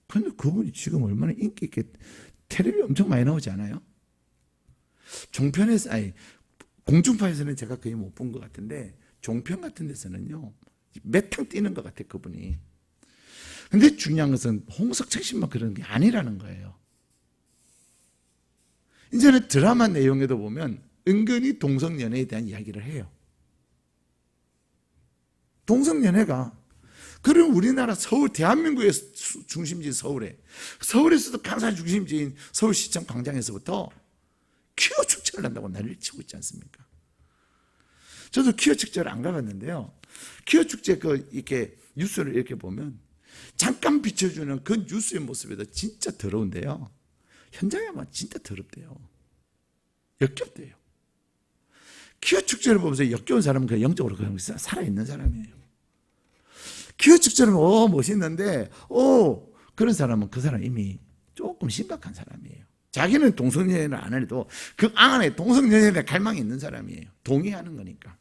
그런데 그분이 지금 얼마나 인기 있게 텔레비 엄청 많이 나오지 않아요? 종편에서, 공중파에서는 제가 거의 못 본 것 같은데 종편 같은 데서는요, 몇 탕 뛰는 것 같아요, 그분이. 근데 중요한 것은 홍석천 씨만 그런 게 아니라는 거예요. 이제는 드라마 내용에도 보면 은근히 동성연애에 대한 이야기를 해요. 동성연애가, 그런 우리나라 서울, 대한민국의 중심지인 서울에서도 가장 중심지인 서울시청 광장에서부터 퀴어 축제를 한다고 난리를 치고 있지 않습니까? 저도 퀴어 축제를 안 가봤는데요, 퀴어 축제 이렇게 뉴스를 이렇게 보면 잠깐 비춰주는 그 뉴스의 모습에도 진짜 더러운데요, 현장에 막 진짜 더럽대요. 역겹대요. 퀴어 축제를 보면서 역겨운 사람은 그냥 영적으로 그냥 살아있는 사람이에요. 퀴어 축제는 멋있는데 그런 사람은 그 사람 이미 조금 심각한 사람이에요. 자기는 동성연애를 안 해도 그 안에 동성연애에 갈망이 있는 사람이에요. 동의하는 거니까.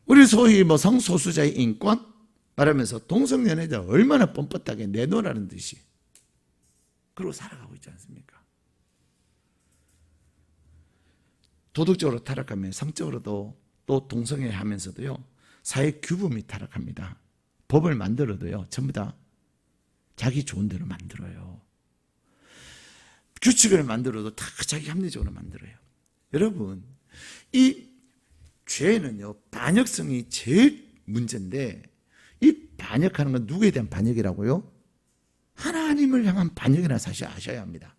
우리 소위 성소수자의 인권 말하면서 동성연애자 얼마나 뻔뻔하게 내놓으라는 듯이 그러고 살아가고 있지 않습니까? 도덕적으로 타락하면 성적으로도 또 동성애 하면서도요, 사회 규범이 타락합니다. 법을 만들어도요, 전부 다 자기 좋은 대로 만들어요. 규칙을 만들어도 다 자기 합리적으로 만들어요. 여러분, 이 죄는요, 반역성이 제일 문제인데, 이 반역하는 건 누구에 대한 반역이라고요? 하나님을 향한 반역이라는 사실 아셔야 합니다.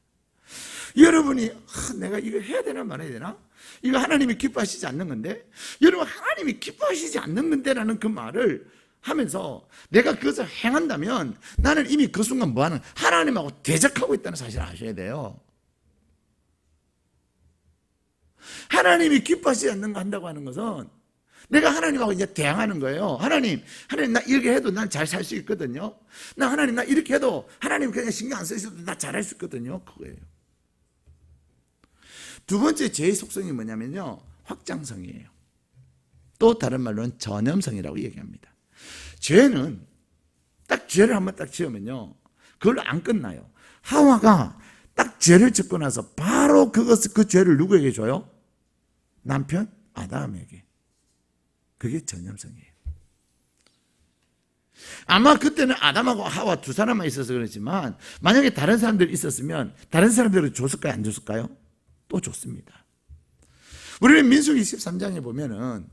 여러분이 내가 이거 해야 되나 말아야 되나? 이거 하나님이 기뻐하시지 않는 건데, 여러분 하나님이 기뻐하시지 않는 건데라는 그 말을 하면서 내가 그것을 행한다면 나는 이미 그 순간 뭐하는 하나님하고 대적하고 있다는 사실을 아셔야 돼요. 하나님이 기뻐하시지 않는 거 한다고 하는 것은 내가 하나님하고 이제 대항하는 거예요. 하나님 나 이렇게 해도 난 잘 살 수 있거든요. 하나님 나 이렇게 해도 하나님 그냥 신경 안 쓰셔도 나 잘할 수 있거든요. 그거예요. 두 번째 죄의 속성이 뭐냐면요, 확장성이에요. 또 다른 말로는 전염성이라고 얘기합니다. 죄는 딱 죄를 한번 딱 지으면요, 그걸로 안 끝나요. 하와가 딱 죄를 짓고 나서 바로 그 죄를 누구에게 줘요? 남편 아담에게. 그게 전염성이에요. 아마 그때는 아담하고 하와 두 사람만 있어서 그렇지만 만약에 다른 사람들이 있었으면 다른 사람들은 줬을까요? 안 줬을까요? 또 줬습니다. 우리는 민수기 13장에 보면은,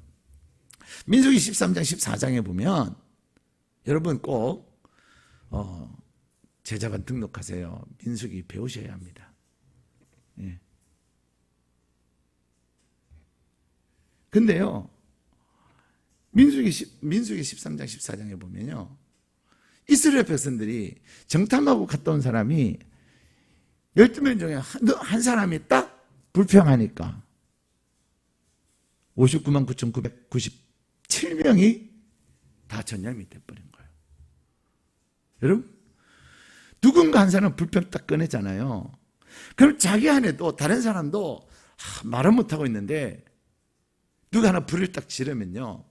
민수기 13장 14장에 보면 여러분 꼭 제자반 등록하세요. 민수기 배우셔야 합니다. 예. 근데요, 민수기 13장 14장에 보면요, 이스라엘 백성들이 정탐하고 갔다 온 사람이 12명 중에 한 사람이 딱 불평하니까 59만 9,997명이 다 전염이 돼버린 거예요. 여러분, 누군가 한 사람은 불평 딱 꺼내잖아요. 그럼 자기 안에도 다른 사람도 말은 못하고 있는데 누가 하나 불을 딱 지르면요,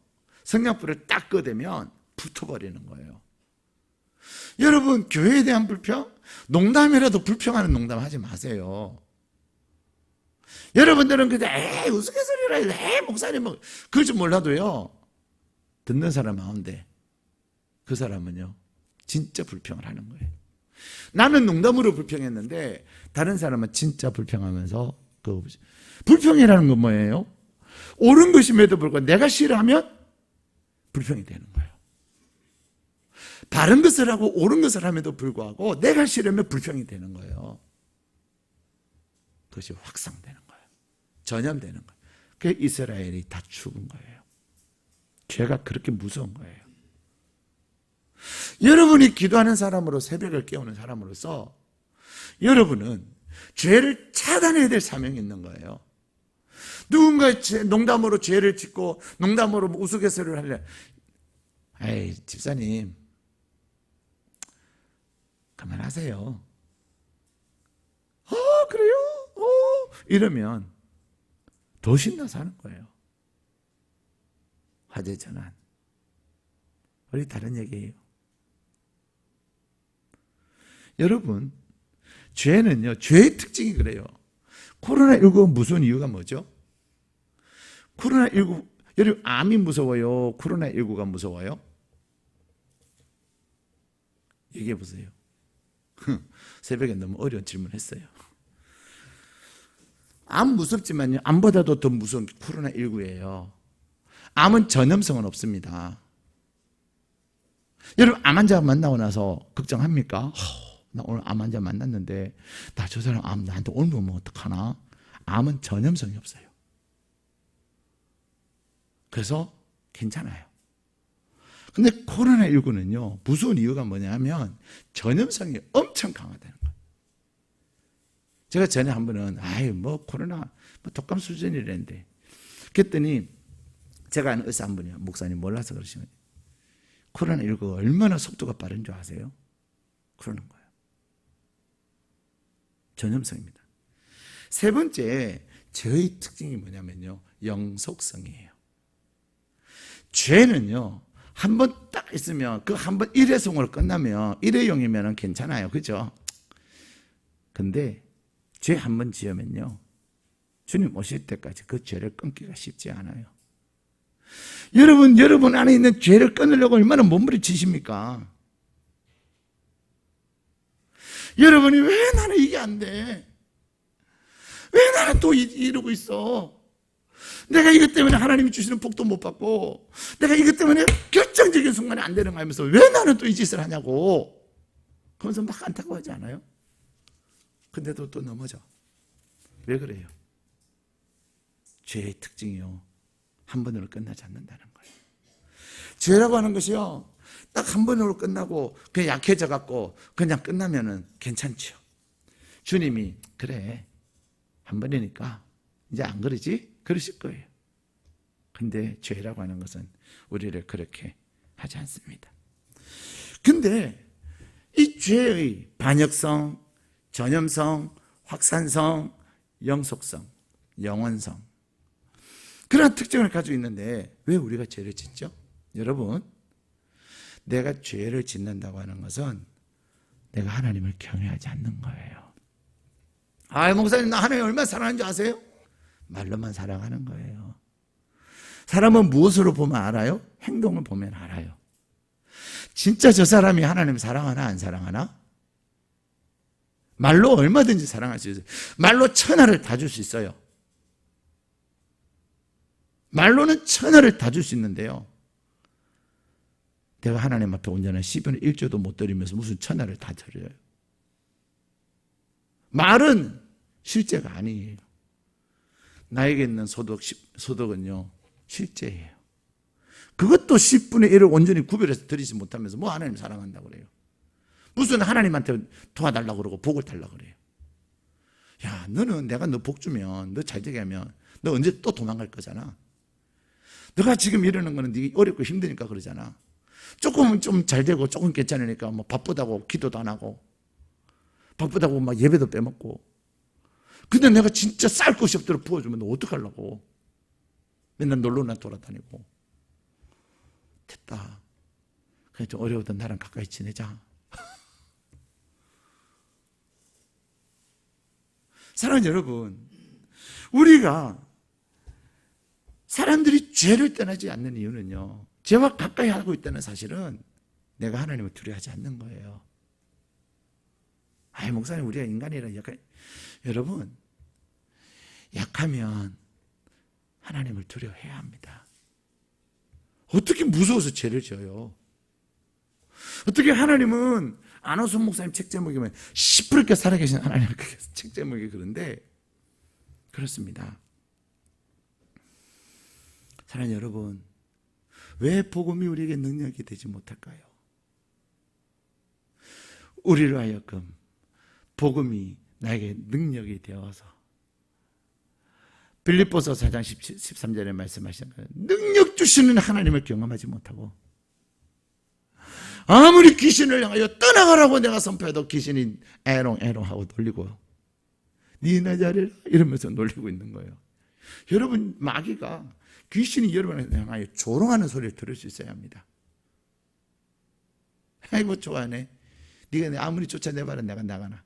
성냥불을 딱 끄대면 붙어버리는 거예요. 여러분, 교회에 대한 불평? 농담이라도 불평하는 농담 하지 마세요. 여러분들은 그냥 우스갯소리라 목사님 뭐 그럴 줄 몰라도요, 듣는 사람 마음인데 그 사람은요 진짜 불평을 하는 거예요. 나는 농담으로 불평했는데 다른 사람은 진짜 불평하면서, 그 불평이라는 건 뭐예요? 옳은 것임에도 불구하고 내가 싫어하면 불평이 되는 거예요. 바른 것을 하고 옳은 것을 함에도 불구하고 내가 싫으면 불평이 되는 거예요. 그것이 확산되는 거예요. 전염되는 거예요. 그래서 이스라엘이 다 죽은 거예요. 죄가 그렇게 무서운 거예요. 여러분이 기도하는 사람으로, 새벽을 깨우는 사람으로서 여러분은 죄를 차단해야 될 사명이 있는 거예요. 누군가 농담으로 죄를 짓고 농담으로 우스갯소리를 하려, 에이 집사님 그만하세요. 그래요? 이러면 더 신나서 하는 거예요. 화재 전환. 우리 다른 얘기예요. 여러분, 죄는요, 죄의 특징이 그래요. 코로나19가 무서운 이유가 뭐죠? 코로나19, 여러분, 암이 무서워요? 코로나19가 무서워요? 얘기해 보세요. 새벽에 너무 어려운 질문 했어요. 암 무섭지만요, 암보다도 더 무서운 게 코로나19예요. 암은 전염성은 없습니다. 여러분, 암 환자 만나고 나서 걱정합니까? 나 오늘 암 환자 만났는데 나 저 사람 암 나한테 옮으면 어떡하나? 암은 전염성이 없어요. 그래서 괜찮아요. 근데 코로나19는요, 무서운 이유가 뭐냐면 전염성이 엄청 강하다는 거예요. 제가 전에 한 번은 코로나 독감 수준이랬는데, 그랬더니 제가 아는 의사 한 분이요, 목사님 몰라서 그러시면, 코로나19가 얼마나 속도가 빠른 줄 아세요? 그러는 거예요. 전염성입니다. 세 번째, 죄의 특징이 뭐냐면요, 영속성이에요. 죄는요, 한 번 딱 있으면 그 한 번 일회성으로 끝나면 일회용이면 괜찮아요. 그죠? 근데 죄 한 번 지으면요, 주님 오실 때까지 그 죄를 끊기가 쉽지 않아요. 여러분 안에 있는 죄를 끊으려고 얼마나 몸부림치십니까? 여러분이 왜 나는 이게 안 돼? 왜 나는 또 이러고 있어? 내가 이것 때문에 하나님이 주시는 복도 못 받고, 내가 이것 때문에 결정적인 순간에 안 되는 거 하면서 왜 나는 또 이 짓을 하냐고. 그러면서 막 안타까워하지 않아요? 근데도 또 넘어져. 왜 그래요? 죄의 특징이요, 한 번으로 끝나지 않는다는 거예요. 죄라고 하는 것이요, 딱 한 번으로 끝나고 그냥 약해져 갖고 그냥 끝나면은 괜찮죠. 주님이 그래, 한 번이니까 이제 안 그러지? 그러실 거예요. 근데 죄라고 하는 것은 우리를 그렇게 하지 않습니다. 근데 이 죄의 반역성, 전염성, 확산성, 영속성, 영원성, 그런 특징을 가지고 있는데 왜 우리가 죄를 짓죠? 여러분, 내가 죄를 짓는다고 하는 것은 내가 하나님을 경외하지 않는 거예요. 아, 목사님, 나 하나님 얼마나 사랑하는 줄 아세요? 말로만 사랑하는 거예요. 사람은 무엇으로 보면 알아요? 행동을 보면 알아요. 진짜 저 사람이 하나님을 사랑하나 안 사랑하나? 말로 얼마든지 사랑할 수 있어요. 말로 천하를 다 줄 수 있어요. 말로는 천하를 다 줄 수 있는데요, 내가 하나님 앞에 온전한 10분의 1조도 못 드리면서 무슨 천하를 다 드려요. 말은 실제가 아니에요. 나에게 있는 소득은요, 실제예요. 그것도 10분의 1을 온전히 구별해서 드리지 못하면서 뭐 하나님 사랑한다고 그래요. 무슨 하나님한테 도와달라고 그러고 복을 달라고 그래요. 야, 너는 내가 너 복 주면, 너 잘 되게 하면 너 언제 또 도망갈 거잖아. 너가 지금 이러는 거는 네 어렵고 힘드니까 그러잖아. 조금은 좀 잘 되고 조금 괜찮으니까 뭐 바쁘다고 기도도 안 하고, 바쁘다고 막 예배도 빼먹고. 근데 내가 진짜 쌀 것이 없도록 부어주면 너 어떡하려고. 맨날 놀러나 돌아다니고. 됐다, 그냥 좀 어려우던 나랑 가까이 지내자. 사랑하는 여러분, 우리가 사람들이 죄를 떠나지 않는 이유는요, 죄와 가까이 하고 있다는 사실은 내가 하나님을 두려워하지 않는 거예요. 아이, 목사님, 우리가 인간이라 약간, 여러분, 약하면 하나님을 두려워해야 합니다. 어떻게 무서워서 죄를 지어요? 어떻게 하나님은 안호순 목사님 책 제목이면 시퍼렇게 살아계신 하나님 책 제목이 그런데, 그렇습니다. 사랑하는 여러분, 왜 복음이 우리에게 능력이 되지 못할까요? 우리로 하여금 복음이 나에게 능력이 되어서, 빌립보서 4장 13절에 말씀하신 거예요. 능력 주시는 하나님을 경험하지 못하고, 아무리 귀신을 향하여 떠나가라고 내가 선포해도 귀신이 에롱 하고 놀리고, 니나 잘해라 이러면서 놀리고 있는 거예요. 여러분, 마귀가, 귀신이 여러분을 향하여 조롱하는 소리를 들을 수 있어야 합니다. 아이고 좋아하네, 네가 아무리 쫓아내봐라 내가 나가나.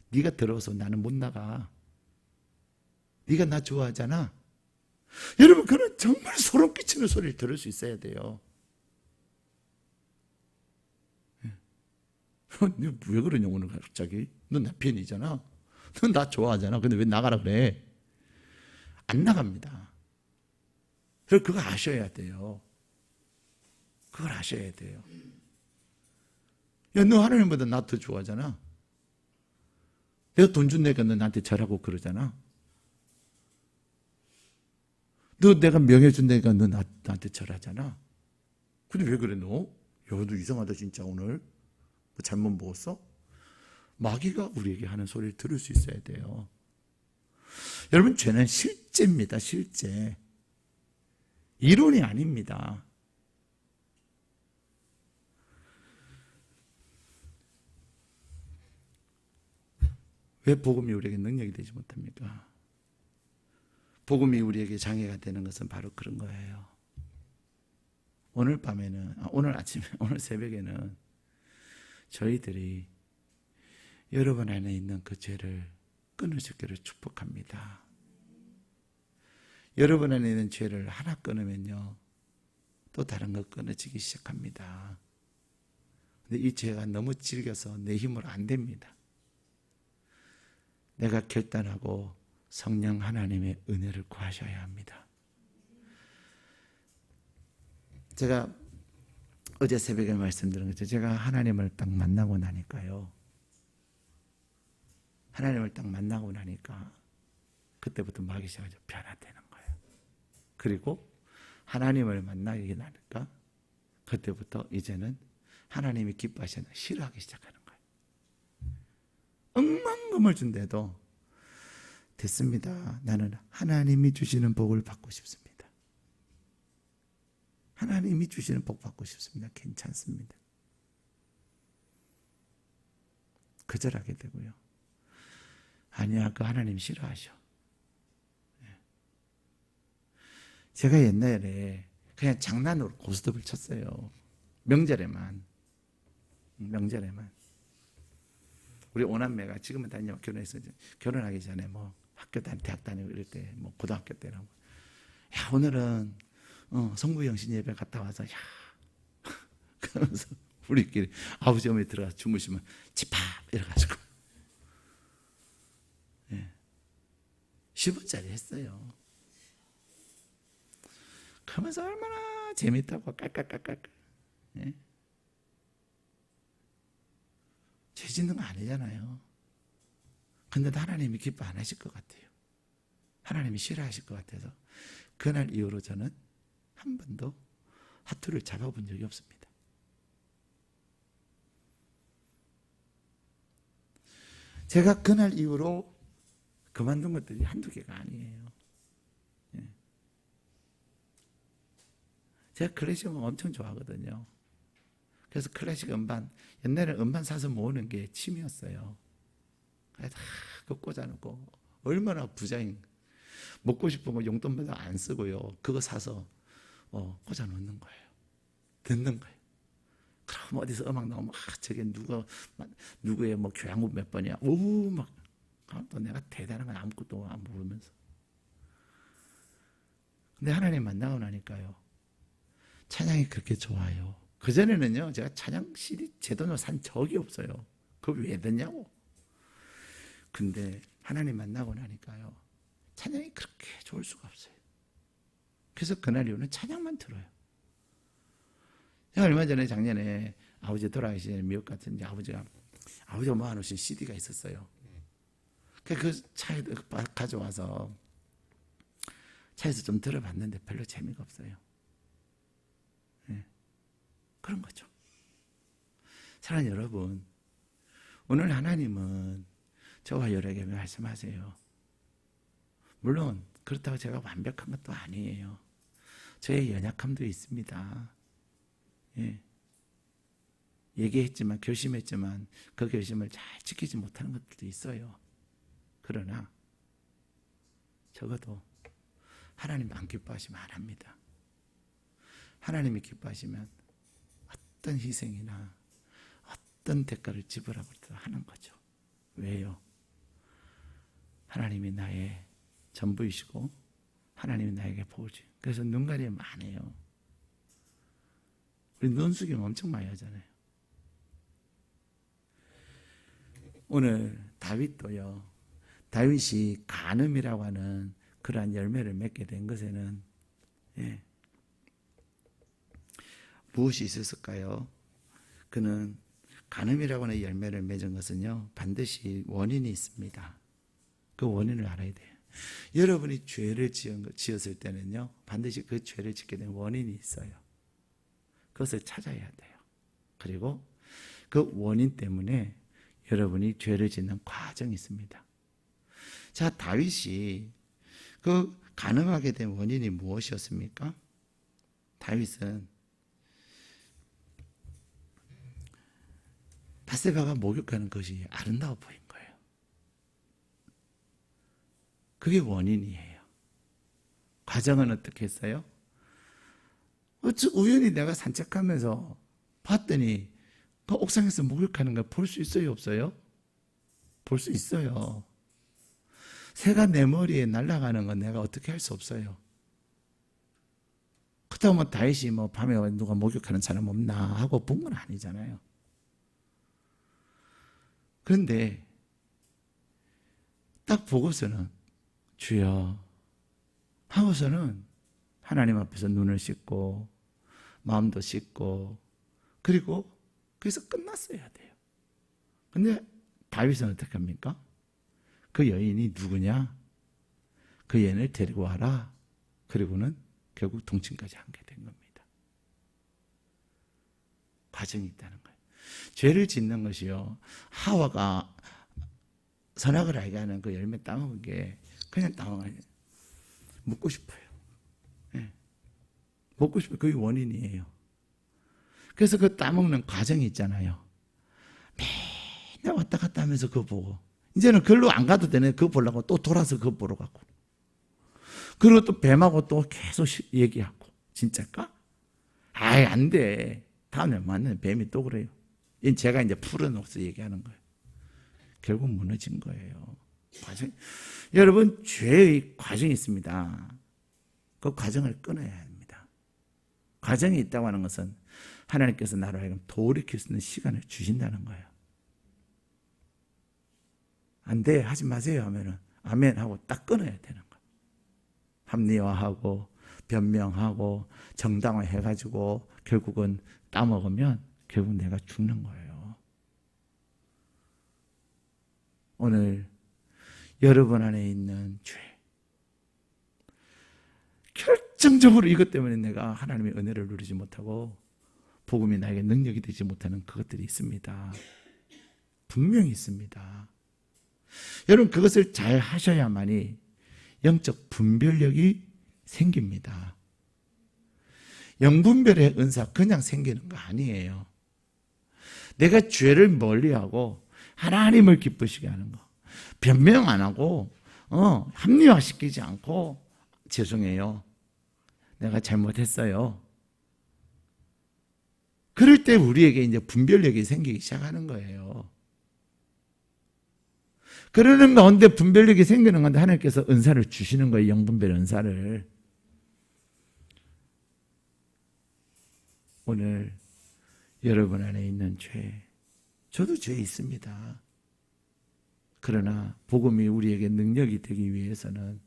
네가 들어서 나는 못 나가. 네가 나 좋아하잖아. 여러분, 그런 정말 소름 끼치는 소리를 들을 수 있어야 돼요. 왜 그러냐 오늘 갑자기? 너 나 편이잖아. 너 나 좋아하잖아. 근데 왜 나가라 그래? 안 나갑니다. 그거 아셔야 돼요. 그걸 아셔야 돼요. 야, 너 하나님보다 나 더 좋아하잖아. 내가 돈 준다니까 너 나한테 잘하고 그러잖아. 너 내가 명예 준다니까 너 나한테 절하잖아. 근데 왜 그래 너? 야, 너 이상하다 진짜 오늘. 뭐 잘못 먹었어? 마귀가 우리에게 하는 소리를 들을 수 있어야 돼요. 여러분, 죄는 실제입니다. 실제. 이론이 아닙니다. 왜 복음이 우리에게 능력이 되지 못합니까? 복음이 우리에게 장애가 되는 것은 바로 그런 거예요. 오늘 밤에는, 오늘 아침에, 오늘 새벽에는 저희들이 여러분 안에 있는 그 죄를 끊으시기를 축복합니다. 여러분 안에 있는 죄를 하나 끊으면요, 또 다른 거 끊어지기 시작합니다. 근데 이 죄가 너무 질겨서 내 힘으로 안 됩니다. 내가 결단하고 성령 하나님의 은혜를 구하셔야 합니다. 제가 어제 새벽에 말씀드린 거죠. 제가 하나님을 딱 만나고 나니까요. 하나님을 딱 만나고 나니까 그때부터 마귀 시작하죠. 변화되는 거예요. 그리고 하나님을 만나게 나니까 그때부터 이제는 하나님이 기뻐하시는 싫어하기 시작하는 거예요. 억만금을 준대도 됐습니다. 나는 하나님이 주시는 복을 받고 싶습니다. 하나님이 주시는 복 받고 싶습니다. 괜찮습니다. 거절하게 되고요. 아니야, 그 하나님 싫어하셔. 제가 옛날에 그냥 장난으로 고스톱을 쳤어요. 명절에만. 우리 오남매가 지금은 다니면 결혼해서 결혼하기 전에 뭐 학교 다니고 대학 다니고 이럴 때 뭐 고등학교 때라고. 야, 오늘은 성부영신 예배 갔다 와서 야 그러면서 우리끼리 아버지 어머니 들어가서 주무시면 집합 이래가지고 10원짜리 했어요. 그러면서 얼마나 재밌다고 깔깔깔깔. 예? 죄 짓는 거 아니잖아요. 근데 하나님이 기뻐 안 하실 것 같아요. 하나님이 싫어하실 것 같아서 그날 이후로 저는 한 번도 하투를 잡아본 적이 없습니다. 제가 그날 이후로 그만둔 것들이 한두 개가 아니에요. 예. 제가 클래식 음악 엄청 좋아하거든요. 그래서 클래식 음반, 옛날에 음반 사서 모으는 게 취미였어요. 그래서 그거 꽂아놓고 얼마나 부자인, 먹고 싶은 거 용돈마다 안 쓰고요. 그거 사서 꽂아놓는 거예요. 듣는 거예요. 그럼 어디서 음악 나오면 저게 누구의 뭐 교향곡 몇 번이야. 오, 막 또 내가 대단한 건 아무것도 안 모르면서. 근데 하나님 만나고 나니까요. 찬양이 그렇게 좋아요. 그전에는요, 제가 찬양 CD 제 돈으로 산 적이 없어요. 그걸 왜 듣냐고. 근데 하나님 만나고 나니까요, 찬양이 그렇게 좋을 수가 없어요. 그래서 그날 이후는 찬양만 들어요. 제가 얼마 전에 작년에 아버지 돌아가신 미국 같은 아버지가 모아놓으신 CD가 있었어요. 그 차에 가져와서 차에서 좀 들어봤는데 별로 재미가 없어요. 네. 그런 거죠. 사랑하는 여러분, 오늘 하나님은 저와 여러에게 말씀하세요. 물론 그렇다고 제가 완벽한 것도 아니에요. 저의 연약함도 있습니다. 예. 얘기했지만, 결심했지만 그 결심을 잘 지키지 못하는 것들도 있어요. 그러나 적어도 하나님 안 기뻐하시면 안 합니다. 하나님이 기뻐하시면 어떤 희생이나 어떤 대가를 지불하고 하는 거죠. 왜요? 하나님이 나의 전부이시고 하나님이 나에게 복을 주요. 그래서 눈 가리면 안 해요. 우리 눈 숙이면 엄청 많이 하잖아요. 오늘 다윗도요. 다윗이 간음이라고 하는 그러한 열매를 맺게 된 것에는 무엇이 있었을까요? 그는 간음이라고 하는 열매를 맺은 것은요, 반드시 원인이 있습니다. 그 원인을 알아야 돼요. 여러분이 죄를 지었을 때는요, 반드시 그 죄를 짓게 된 원인이 있어요. 그것을 찾아야 돼요. 그리고 그 원인 때문에 여러분이 죄를 짓는 과정이 있습니다. 자, 다윗이 그 간음하게 된 원인이 무엇이었습니까? 다윗은 바세바가 목욕하는 것이 아름다워 보인 거예요. 그게 원인이에요. 과정은 어떻게 했어요? 우연히 내가 산책하면서 봤더니 그 옥상에서 목욕하는 걸 볼 수 있어요, 없어요? 볼 수 있어요. 새가 내 머리에 날아가는 건 내가 어떻게 할 수 없어요. 그렇다고 뭐 다윗이 뭐 밤에 누가 목욕하는 사람 없나 하고 본 건 아니잖아요. 그런데 딱 보고서는 주여 하고서는 하나님 앞에서 눈을 씻고 마음도 씻고, 그리고 거기서 끝났어야 돼요. 근데 다윗은 어떻게 합니까? 그 여인이 누구냐? 그 여인을 데리고 와라. 그리고는 결국 동침까지 하게 된 겁니다. 과정이 있다는 거예요. 죄를 짓는 것이요, 하와가 선악을 알게 하는 그 열매 따먹은 게 그냥 따먹어요. 먹고 싶어요. 네. 먹고 싶어요. 그게 원인이에요. 그래서 그 따먹는 과정이 있잖아요. 맨날 왔다 갔다 하면서 그거 보고, 이제는 글로 안 가도 되네. 그거 보려고 또 돌아서 그거 보러 가고, 그리고 또 뱀하고 또 계속 얘기하고. 진짜일까? 아이, 안 돼. 다음에 만나면 뱀이 또 그래요. 제가 이제 풀어놓고서 얘기하는 거예요. 결국 무너진 거예요. 과정. 여러분, 죄의 과정이 있습니다. 그 과정을 끊어야 합니다. 과정이 있다고 하는 것은 하나님께서 나로 하여금 돌이킬 수 있는 시간을 주신다는 거예요. 안 돼, 하지 마세요 하면은 아멘 하고 딱 끊어야 되는 거예요. 합리화하고 변명하고 정당화해가지고 결국은 따먹으면 결국 내가 죽는 거예요. 오늘 여러분 안에 있는 죄, 결정적으로 이것 때문에 내가 하나님의 은혜를 누리지 못하고 복음이 나에게 능력이 되지 못하는 그것들이 있습니다. 분명히 있습니다. 여러분, 그것을 잘 하셔야만이 영적 분별력이 생깁니다. 영분별의 은사 그냥 생기는 거 아니에요. 내가 죄를 멀리하고 하나님을 기쁘시게 하는 거, 변명 안 하고 합리화시키지 않고 죄송해요, 내가 잘못했어요. 그럴 때 우리에게 이제 분별력이 생기기 시작하는 거예요. 그러는 가운데 분별력이 생기는 건데 하나님께서 은사를 주시는 거예요. 영분별 은사를. 오늘 여러분 안에 있는 죄, 저도 죄 있습니다. 그러나 복음이 우리에게 능력이 되기 위해서는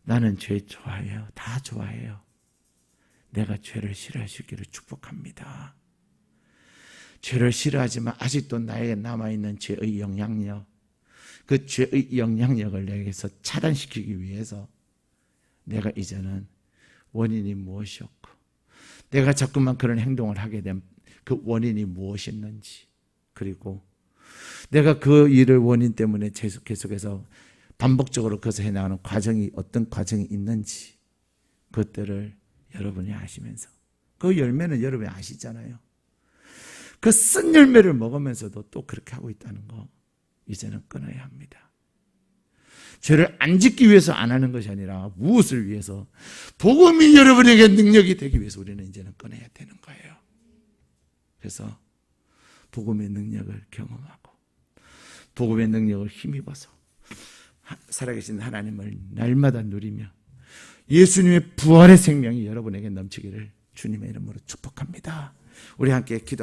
나는 죄 좋아해요. 다 좋아해요. 내가 죄를 싫어할 수 있기를 축복합니다. 죄를 싫어하지만 아직도 나에게 남아있는 죄의 영향력, 그 죄의 영향력을 내게서 차단시키기 위해서 내가 이제는 원인이 무엇이었고, 내가 자꾸만 그런 행동을 하게 된 그 원인이 무엇이었는지, 그리고 내가 그 일을 원인 때문에 계속해서 반복적으로 그것을 해나가는 과정이 어떤 과정이 있는지, 그것들을 여러분이 아시면서, 그 열매는 여러분이 아시잖아요. 그 쓴 열매를 먹으면서도 또 그렇게 하고 있다는 거 이제는 끊어야 합니다. 죄를 안 짓기 위해서 안 하는 것이 아니라 무엇을 위해서? 복음이 여러분에게 능력이 되기 위해서 우리는 이제는 끊어야 되는 거예요. 그래서 복음의 능력을 경험하고 복음의 능력을 힘입어서 살아계신 하나님을 날마다 누리며 예수님의 부활의 생명이 여러분에게 넘치기를 주님의 이름으로 축복합니다. 우리 함께 기도